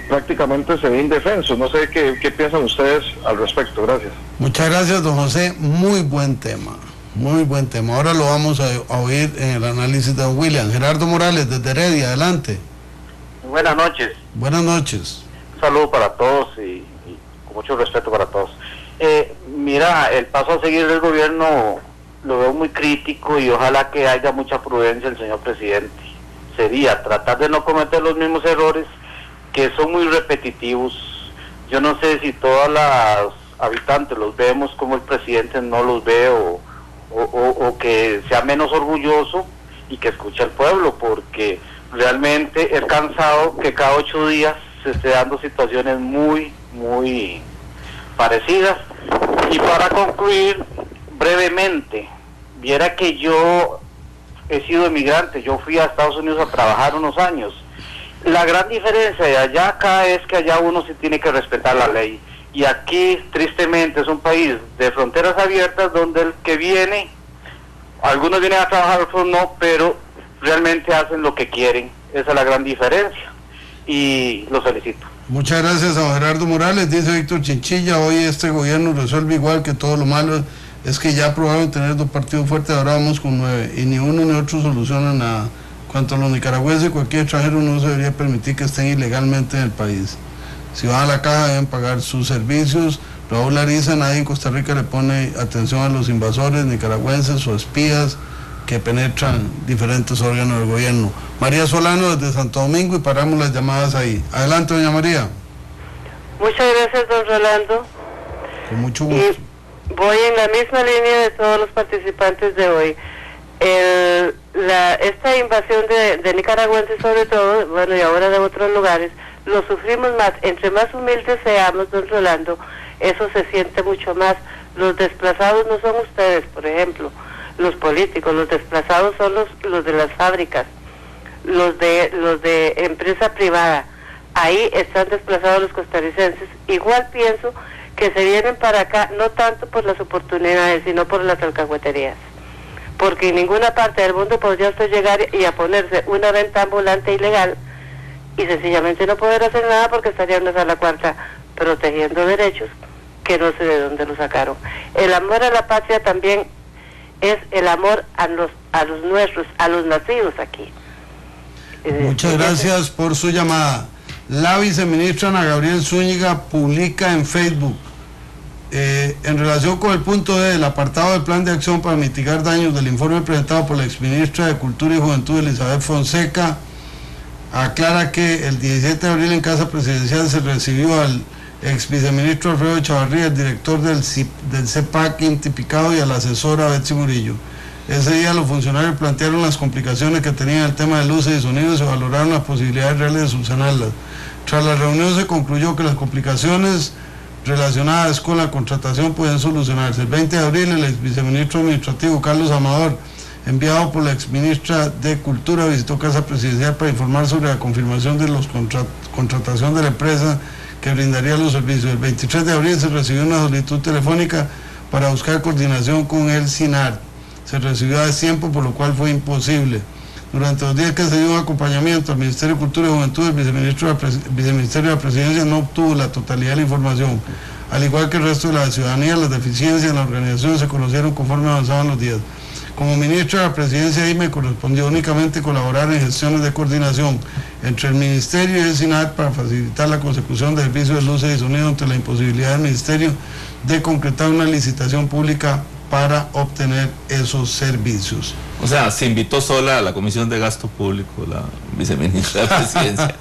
prácticamente se ve indefenso. No sé qué piensan ustedes al respecto. Gracias. Muchas gracias, don José, muy buen tema. Muy buen tema. Ahora lo vamos a oír en el análisis de don William. Gerardo Morales, desde Heredia, adelante. Buenas noches. Buenas noches. Un saludo para todos y con mucho respeto para todos. Mira, el paso a seguir del gobierno lo veo muy crítico y ojalá que haya mucha prudencia el señor presidente. Sería tratar de no cometer los mismos errores que son muy repetitivos. Yo no sé si todas las habitantes los vemos como el presidente no los ve o que sea menos orgulloso y que escuche al pueblo, porque realmente es cansado que cada 8 días se esté dando situaciones muy parecidas. Y para concluir brevemente, viera que yo he sido emigrante, yo fui a Estados Unidos a trabajar unos años. La gran diferencia de allá a acá es que allá uno sí tiene que respetar la ley. Y aquí, tristemente, es un país de fronteras abiertas donde el que viene, algunos vienen a trabajar, otros no, pero realmente hacen lo que quieren. Esa es la gran diferencia. Y los felicito. Muchas gracias a Gerardo Morales. Dice Víctor Chinchilla, hoy este gobierno resuelve igual que todo lo malo. Es que ya aprobaron tener 2 partidos fuertes, ahora vamos con 9. Y ni uno ni otro solucionan nada. Cuanto a los nicaragüenses, cualquier extranjero no se debería permitir que estén ilegalmente en el país. Si van a la caja deben pagar sus servicios. Raúl Ariza, nadie en Costa Rica le pone atención a los invasores nicaragüenses o espías que penetran diferentes órganos del gobierno. María Solano desde Santo Domingo y paramos las llamadas ahí. Adelante, doña María. Muchas gracias, don Rolando. Con mucho gusto. Y voy en la misma línea de todos los participantes de hoy. Esta invasión de nicaragüenses sobre todo, bueno, y ahora de otros lugares, lo sufrimos más. Entre más humildes seamos, don Rolando, eso se siente mucho más. Los desplazados no son ustedes, por ejemplo, los políticos, los desplazados son los de las fábricas, los de empresa privada. Ahí están desplazados los costarricenses. Igual pienso que se vienen para acá no tanto por las oportunidades, sino por las alcahueterías. Porque en ninguna parte del mundo podría usted llegar y a ponerse una venta ambulante ilegal y sencillamente no poder hacer nada porque estaría en una sala cuarta protegiendo derechos que no sé de dónde lo sacaron. El amor a la patria también es el amor a los nuestros, a los nacidos aquí. Muchas gracias por su llamada. La viceministra Ana Gabriel Zúñiga publica en Facebook, en relación con el punto D del apartado del plan de acción para mitigar daños del informe presentado por la exministra de Cultura y Juventud Elizabeth Fonseca, aclara que el 17 de abril en Casa Presidencial se recibió al ex viceministro Alfredo Chavarría, el director del CEPAC Intipicado, y a la asesora Betsy Murillo. Ese día los funcionarios plantearon las complicaciones que tenían el tema de luces y sonidos y valoraron las posibilidades reales de subsanarlas. Tras la reunión se concluyó que las complicaciones relacionadas con la contratación pueden solucionarse. El 20 de abril el ex viceministro administrativo Carlos Amador, enviado por la exministra de Cultura, visitó Casa Presidencial para informar sobre la confirmación de la contratación de la empresa que brindaría los servicios. El 23 de abril se recibió una solicitud telefónica para buscar coordinación con el SINAR. Se recibió a destiempo, por lo cual fue imposible. Durante los días que se dio un acompañamiento al Ministerio de Cultura y Juventud, el viceministerio de la Presidencia no obtuvo la totalidad de la información. Al igual que el resto de la ciudadanía, las deficiencias en la organización se conocieron conforme avanzaban los días. Como ministro de la Presidencia, ahí me correspondió únicamente colaborar en gestiones de coordinación entre el Ministerio y el SINAR para facilitar la consecución de servicios de luces y sonido ante la imposibilidad del Ministerio de concretar una licitación pública para obtener esos servicios. O sea, se invitó sola a la Comisión de Gasto Público, la viceministra de Presidencia.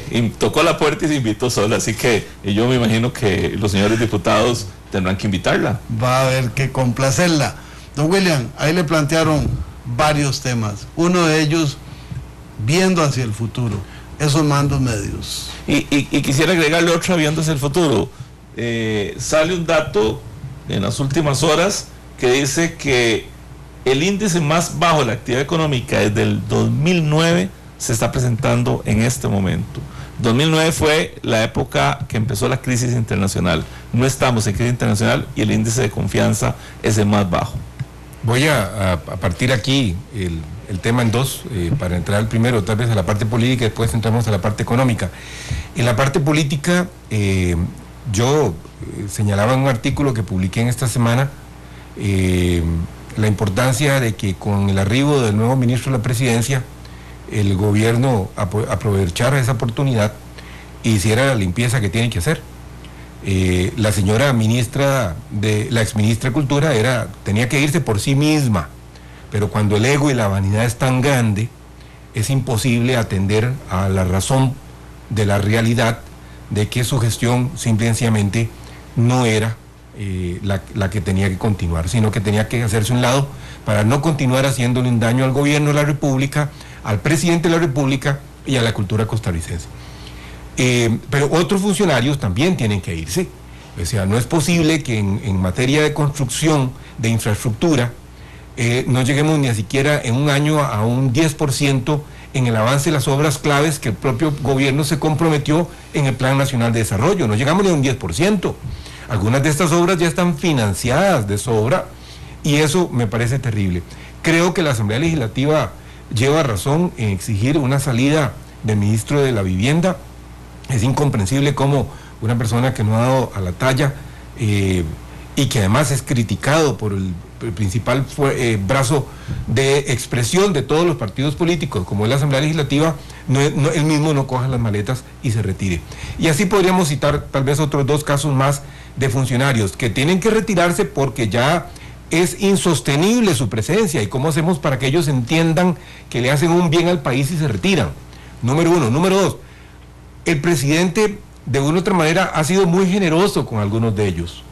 Y tocó la puerta y se invitó sola, así que yo me imagino que los señores diputados tendrán que invitarla. Va a haber que complacerla. Don William, ahí le plantearon varios temas. Uno de ellos, viendo hacia el futuro, esos mandos medios. Y quisiera agregarle otra, viendo hacia el futuro. Sale un dato en las últimas horas que dice que el índice más bajo de la actividad económica desde el 2009 se está presentando en este momento. 2009 fue la época que empezó la crisis internacional. No estamos en crisis internacional y el índice de confianza es el más bajo. Voy a partir aquí el tema en dos, para entrar primero tal vez a la parte política y después entramos a la parte económica. En la parte política, yo señalaba en un artículo que publiqué en esta semana la importancia de que con el arribo del nuevo ministro de la presidencia, el gobierno aprovechara esa oportunidad e hiciera la limpieza que tiene que hacer. La señora ministra, la exministra de Cultura, tenía que irse por sí misma, pero cuando el ego y la vanidad es tan grande, es imposible atender a la razón de la realidad de que su gestión simple y sencillamente no era la que tenía que continuar, sino que tenía que hacerse un lado para no continuar haciéndole un daño al gobierno de la República, al presidente de la República y a la cultura costarricense. Pero otros funcionarios también tienen que irse. O sea, no es posible que en materia de construcción, de infraestructura, no lleguemos ni siquiera en un año a un 10% en el avance de las obras claves que el propio gobierno se comprometió en el Plan Nacional de Desarrollo. No llegamos ni a un 10%. Algunas de estas obras ya están financiadas de sobra y eso me parece terrible. Creo que la Asamblea Legislativa lleva razón en exigir una salida del ministro de la Vivienda. Es incomprensible cómo una persona que no ha dado a la talla y que además es criticado por el principal brazo de expresión de todos los partidos políticos, como es la Asamblea Legislativa, él mismo no coja las maletas y se retire. Y así podríamos citar tal vez otros 2 casos más de funcionarios que tienen que retirarse porque ya es insostenible su presencia. ¿Y cómo hacemos para que ellos entiendan que le hacen un bien al país y se retiran? Número 1. Número 2, el presidente de una u otra manera ha sido muy generoso con algunos de ellos.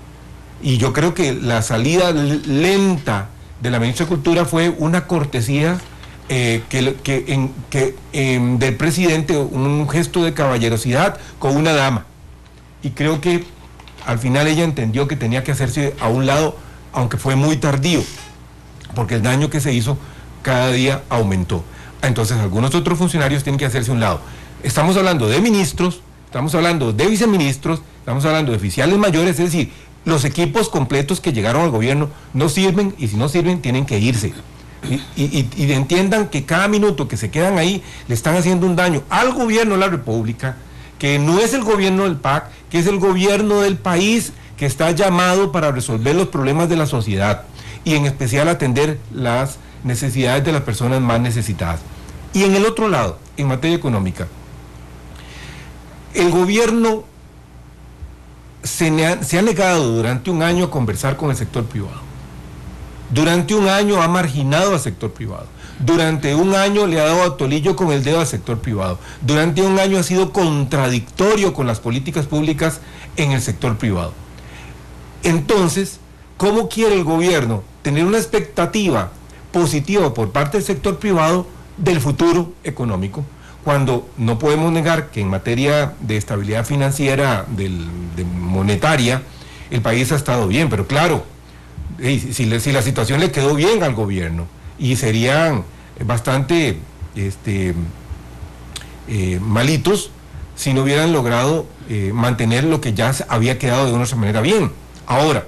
Y yo creo que la salida lenta de la ministra de Cultura fue una cortesía del presidente, un gesto de caballerosidad con una dama. Y creo que al final ella entendió que tenía que hacerse a un lado, aunque fue muy tardío, porque el daño que se hizo cada día aumentó. Entonces algunos otros funcionarios tienen que hacerse a un lado. Estamos hablando de ministros, estamos hablando de viceministros, estamos hablando de oficiales mayores, es decir, los equipos completos que llegaron al gobierno no sirven, y si no sirven tienen que irse. Y entiendan que cada minuto que se quedan ahí le están haciendo un daño al gobierno de la República, que no es el gobierno del PAC, que es el gobierno del país que está llamado para resolver los problemas de la sociedad y en especial atender las necesidades de las personas más necesitadas. Y en el otro lado, en materia económica, el gobierno se ha negado durante un año a conversar con el sector privado. Durante un año ha marginado al sector privado. Durante un año le ha dado a tolillo con el dedo al sector privado. Durante un año ha sido contradictorio con las políticas públicas en el sector privado. Entonces, ¿cómo quiere el gobierno tener una expectativa positiva por parte del sector privado del futuro económico, cuando no podemos negar que en materia de estabilidad financiera, de monetaria, el país ha estado bien? Pero claro, si la situación le quedó bien al gobierno, y serían bastante malitos si no hubieran logrado mantener lo que ya había quedado de una otra manera bien. Ahora,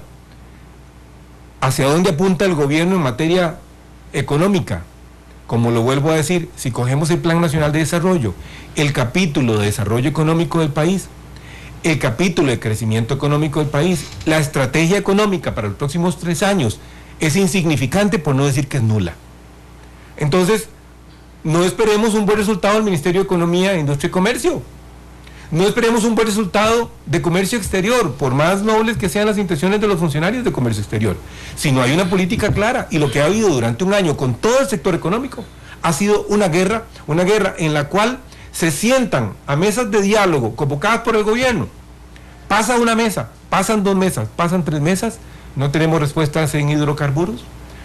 ¿hacia dónde apunta el gobierno en materia económica? Como lo vuelvo a decir, si cogemos el Plan Nacional de Desarrollo, el capítulo de desarrollo económico del país, el capítulo de crecimiento económico del país, la estrategia económica para los próximos 3 años, es insignificante, por no decir que es nula. Entonces, no esperemos un buen resultado del Ministerio de Economía, Industria y Comercio. No esperemos un buen resultado de comercio exterior, por más nobles que sean las intenciones de los funcionarios de comercio exterior. Si no hay una política clara, y lo que ha habido durante un año con todo el sector económico, ha sido una guerra en la cual se sientan a mesas de diálogo convocadas por el gobierno. Pasa una mesa, pasan 2 mesas, pasan 3 mesas, no tenemos respuestas en hidrocarburos,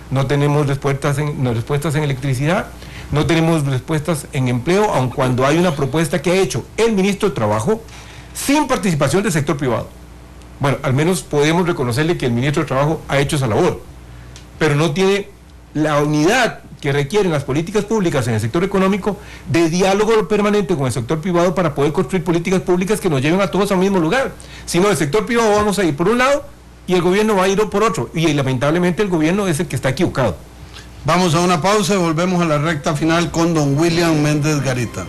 no tenemos respuestas en electricidad, no tenemos respuestas en empleo, aun cuando hay una propuesta que ha hecho el ministro de Trabajo sin participación del sector privado. Bueno, al menos podemos reconocerle que el ministro de Trabajo ha hecho esa labor, pero no tiene la unidad que requieren las políticas públicas en el sector económico de diálogo permanente con el sector privado para poder construir políticas públicas que nos lleven a todos al mismo lugar. Si no, el sector privado vamos a ir por un lado y el gobierno va a ir por otro, y lamentablemente el gobierno es el que está equivocado. Vamos a una pausa y volvemos a la recta final con don William Méndez Garita.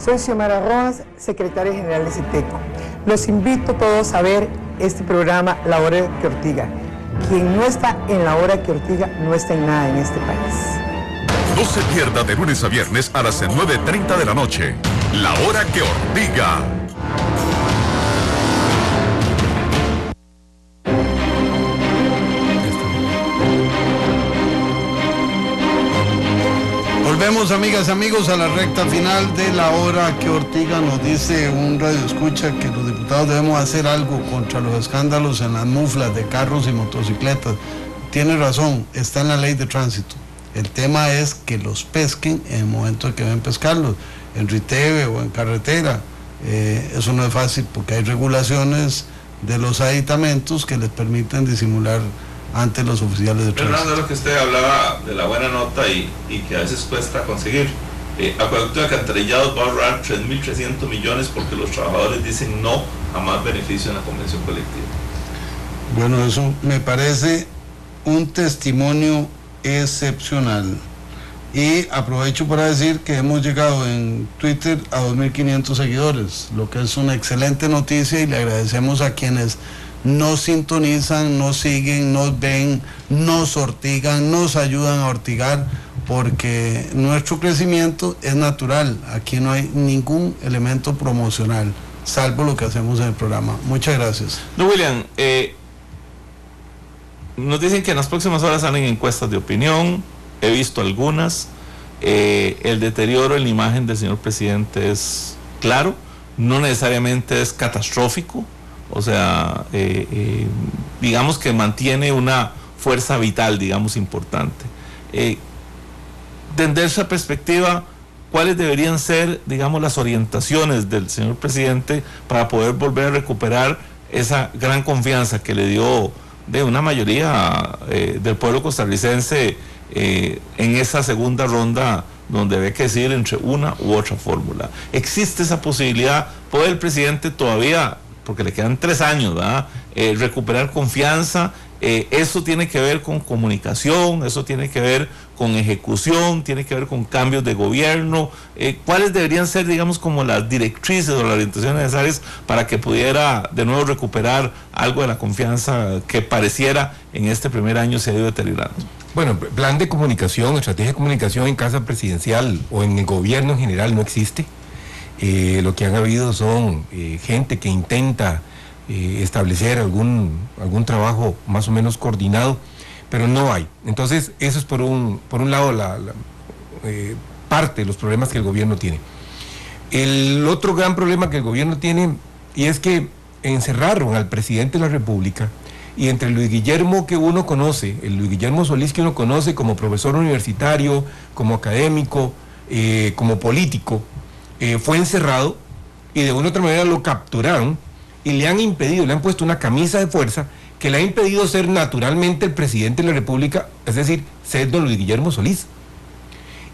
Soy Xiomara Rojas, secretaria general de CETECO. Los invito todos a ver este programa La Hora que Ortiga. Quien no está en La Hora que Ortiga no está en nada en este país. No se pierda de lunes a viernes a las 9:30 de la noche. La Hora que Ortiga. Volvemos, amigas y amigos, a la recta final de La Hora que Ortiga. Nos dice un radioescucha que los diputados debemos hacer algo contra los escándalos en las muflas de carros y motocicletas. Tiene razón, está en la ley de tránsito. El tema es que los pesquen en el momento en que deben pescarlos, en Riteve o en carretera. Eso no es fácil porque hay regulaciones de los aditamentos que les permiten disimular ante los oficiales de tránsito. Fernando, lo que usted hablaba de la buena nota y que a veces cuesta conseguir. Acueducto de Alcantarillados va a ahorrar 3.300 millones porque los trabajadores dicen no a más beneficio en la convención colectiva. Bueno, eso me parece un testimonio excepcional. Y aprovecho para decir que hemos llegado en Twitter a 2.500 seguidores, lo que es una excelente noticia, y le agradecemos a quienes nos sintonizan, nos siguen, nos ven, nos ortigan, nos ayudan a ortigar, porque nuestro crecimiento es natural. Aquí no hay ningún elemento promocional, salvo lo que hacemos en el programa. Muchas gracias. No, William, nos dicen que en las próximas horas salen encuestas de opinión. He visto algunas. El deterioro en la imagen del señor presidente es claro, no necesariamente es catastrófico. O sea, digamos que mantiene una fuerza vital, digamos, importante. Desde esa perspectiva, ¿cuáles deberían ser, digamos, las orientaciones del señor presidente para poder volver a recuperar esa gran confianza que le dio de una mayoría del pueblo costarricense en esa segunda ronda, donde había que decidir entre una u otra fórmula? ¿Existe esa posibilidad? ¿Puede el presidente todavía, porque le quedan 3 años, ¿verdad?, recuperar confianza? Eso tiene que ver con comunicación, eso tiene que ver con ejecución, tiene que ver con cambios de gobierno. ¿Cuáles deberían ser, digamos, como las directrices o las orientaciones necesarias para que pudiera de nuevo recuperar algo de la confianza que pareciera en este primer año se ha ido deteriorando? Bueno, plan de comunicación, estrategia de comunicación en casa presidencial o en el gobierno en general no existe. Lo que han habido son gente que intenta establecer algún trabajo más o menos coordinado, pero no hay. Entonces, eso es por un lado la parte de los problemas que el gobierno tiene. El otro gran problema que el gobierno tiene, y es que encerraron al presidente de la República, y entre Luis Guillermo que uno conoce, el Luis Guillermo Solís que uno conoce como profesor universitario, como académico, como político, fue encerrado, y de una u otra manera lo capturaron y le han impedido, le han puesto una camisa de fuerza que le ha impedido ser naturalmente el presidente de la República, es decir, ser don Luis Guillermo Solís.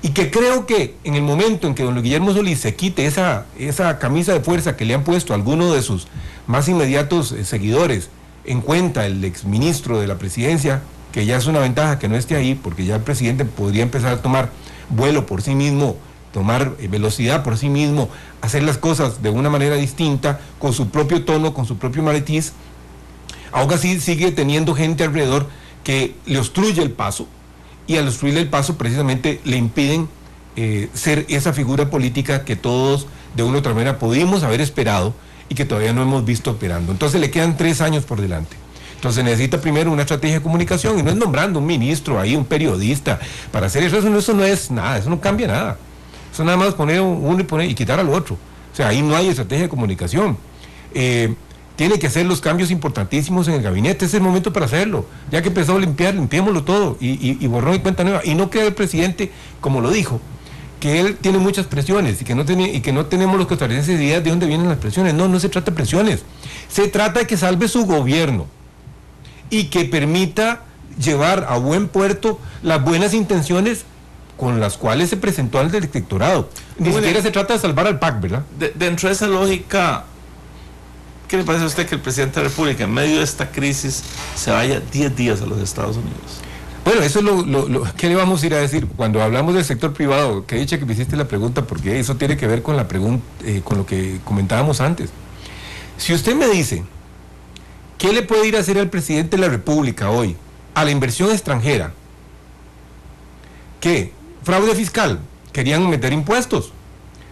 Y que creo que en el momento en que don Luis Guillermo Solís se quite esa camisa de fuerza que le han puesto a alguno de sus más inmediatos seguidores, en cuenta el exministro de la presidencia, que ya es una ventaja que no esté ahí, porque ya el presidente podría empezar a tomar vuelo por sí mismo, tomar velocidad por sí mismo, hacer las cosas de una manera distinta, con su propio tono, con su propio matiz. Aún así sigue teniendo gente alrededor que le obstruye el paso, y al obstruirle el paso precisamente le impiden ser esa figura política que todos de una u otra manera pudimos haber esperado y que todavía no hemos visto operando. Entonces le quedan 3 años por delante. Entonces necesita primero una estrategia de comunicación, y no es nombrando un ministro ahí, un periodista, para hacer eso no es nada, eso no cambia nada. Eso nada más poner uno y quitar al otro. O sea, ahí no hay estrategia de comunicación. Tiene que hacer los cambios importantísimos en el gabinete, es el momento para hacerlo. Ya que empezó a limpiar, limpiémoslo todo, y borrón y cuenta nueva. Y no queda el presidente, como lo dijo, que él tiene muchas presiones y que no tenemos los costarricenses ideas de dónde vienen las presiones. No se trata de presiones. Se trata de que salve su gobierno y que permita llevar a buen puerto las buenas intenciones con las cuales se presentó al electorado. Ni siquiera se trata de salvar al PAC, ¿verdad? Dentro de esa lógica, ¿qué le parece a usted que el presidente de la República, en medio de esta crisis, se vaya 10 días a los Estados Unidos? Bueno, eso es ¿qué le vamos a ir a decir? Cuando hablamos del sector privado, que dicha que me hiciste la pregunta, porque eso tiene que ver con la pregunta, con lo que comentábamos antes. Si usted me dice, ¿qué le puede ir a hacer al presidente de la República hoy a la inversión extranjera? ¿Qué? Fraude fiscal, querían meter impuestos.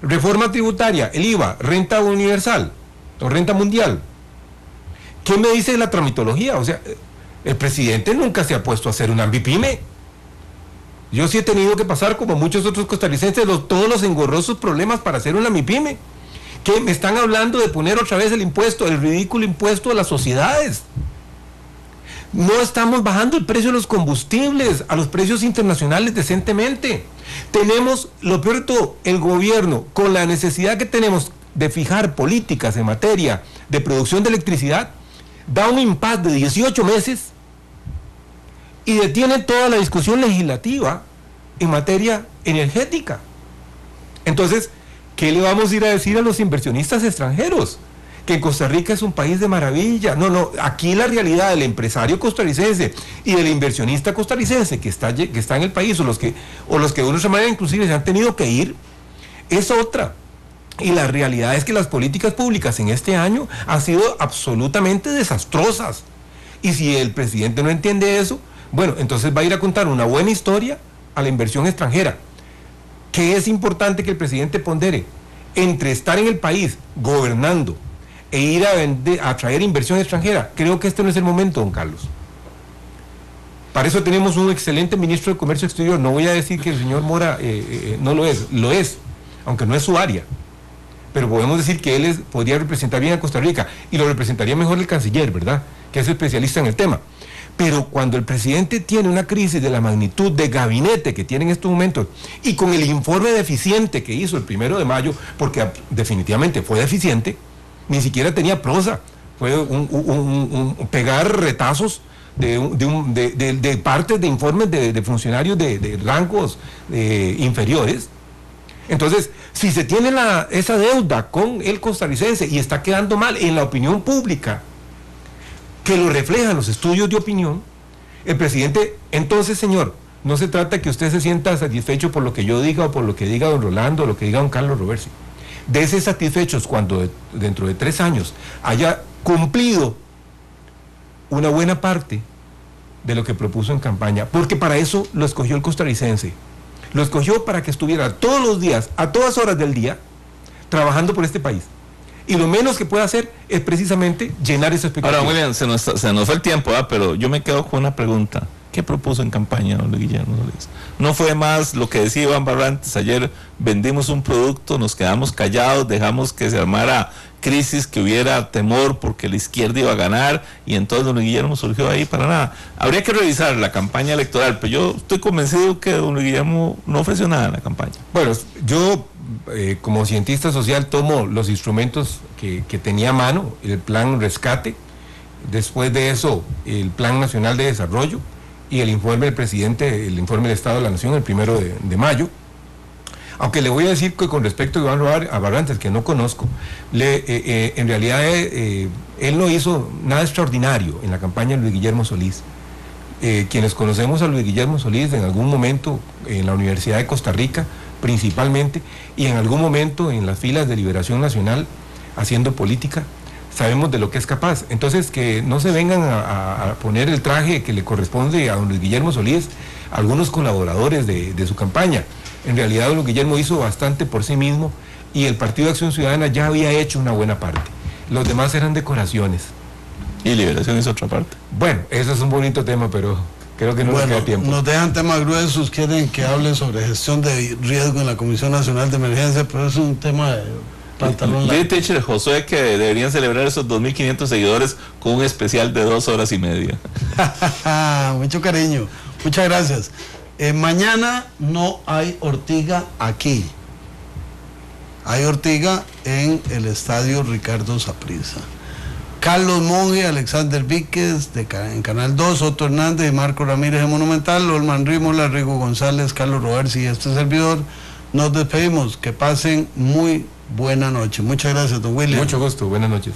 Reforma tributaria, el IVA, renta universal o renta mundial. ¿Qué me dice de la tramitología? O sea, el presidente nunca se ha puesto a hacer una MIPYME. Yo sí he tenido que pasar, como muchos otros costarricenses, todos los engorrosos problemas para hacer una MIPYME. Que me están hablando de poner otra vez el impuesto, el ridículo impuesto a las sociedades. No estamos bajando el precio de los combustibles a los precios internacionales decentemente. Tenemos, lo peor de todo, el gobierno, con la necesidad que tenemos de fijar políticas en materia de producción de electricidad, da un impasse de 18 meses y detiene toda la discusión legislativa en materia energética. Entonces, ¿qué le vamos a ir a decir a los inversionistas extranjeros? Que Costa Rica es un país de maravilla. No, aquí la realidad del empresario costarricense y del inversionista costarricense que está en el país, o los que de una otra manera inclusive se han tenido que ir, es otra. Y la realidad es que las políticas públicas en este año han sido absolutamente desastrosas. Y si el presidente no entiende eso, bueno, entonces va a ir a contar una buena historia a la inversión extranjera. ¿Qué es importante que el presidente pondere? Entre estar en el país gobernando e ir a traer inversión extranjera, creo que este no es el momento, don Carlos. Para eso tenemos un excelente ministro de Comercio Exterior. No voy a decir que el señor Mora no lo es, aunque no es su área. Pero podemos decir que él podría representar bien a Costa Rica, y lo representaría mejor el canciller, ¿verdad?, que es especialista en el tema. Pero cuando el presidente tiene una crisis de la magnitud de gabinete que tiene en estos momentos, y con el informe deficiente que hizo el 1 de mayo, porque definitivamente fue deficiente, ni siquiera tenía prosa, fue un pegar retazos de partes de informes de funcionarios de rangos inferiores. Entonces, si se tiene esa deuda con el costarricense y está quedando mal en la opinión pública, que lo reflejan los estudios de opinión, el presidente, entonces, señor, no se trata que usted se sienta satisfecho por lo que yo diga o por lo que diga don Rolando o lo que diga don Carlos Roversi. Dese satisfechos cuando dentro de 3 años haya cumplido una buena parte de lo que propuso en campaña, porque para eso lo escogió el costarricense. Lo escogió para que estuviera todos los días, a todas horas del día, trabajando por este país. Y lo menos que puede hacer es precisamente llenar esa expectativa. Ahora, William, se nos fue el tiempo, pero yo me quedo con una pregunta. ¿Qué propuso en campaña don Guillermo Solís? ¿No fue más lo que decía Iván Barrantes ayer? Vendimos un producto, nos quedamos callados, dejamos que se armara crisis, que hubiera temor porque la izquierda iba a ganar, y entonces don Guillermo surgió ahí para nada. Habría que revisar la campaña electoral, pero yo estoy convencido que don Guillermo no ofreció nada en la campaña. Bueno, yo como cientista social tomo los instrumentos que tenía a mano, el plan rescate, después de eso el plan nacional de desarrollo y el informe del presidente, el informe del Estado de la Nación el 1 de mayo. Aunque le voy a decir que con respecto a Iván Barrantes, que no conozco, en realidad él no hizo nada extraordinario en la campaña de Luis Guillermo Solís. Quienes conocemos a Luis Guillermo Solís en algún momento en la Universidad de Costa Rica, principalmente, y en algún momento en las filas de Liberación Nacional haciendo política, sabemos de lo que es capaz. Entonces, que no se vengan a poner el traje que le corresponde a don Luis Guillermo Solís, algunos colaboradores de su campaña. En realidad, don Luis Guillermo hizo bastante por sí mismo, y el Partido de Acción Ciudadana ya había hecho una buena parte. Los demás eran decoraciones. ¿Y Liberación hizo otra parte? Bueno, eso es un bonito tema, pero creo que no nos queda tiempo. Nos dejan temas gruesos, quieren que hable sobre gestión de riesgo en la Comisión Nacional de Emergencia, pero es un tema de pantalón largo. Dice teacher Josué que deberían celebrar esos 2.500 seguidores con un especial de 2 horas y media. Mucho cariño, muchas gracias. Mañana no hay Ortiga aquí. Hay Ortiga en el estadio Ricardo Saprissa. Carlos Monge, Alexander Víquez en Canal 2, Otto Hernández y Marco Ramírez en Monumental, Olman Rímola, Rigo González, Carlos Roversi y este servidor. Nos despedimos. Que pasen muy buena noche. Muchas gracias, don William. Mucho gusto. Buenas noches.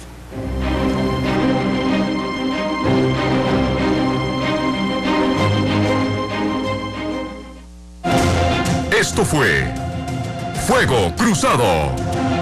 Esto fue Fuego Cruzado.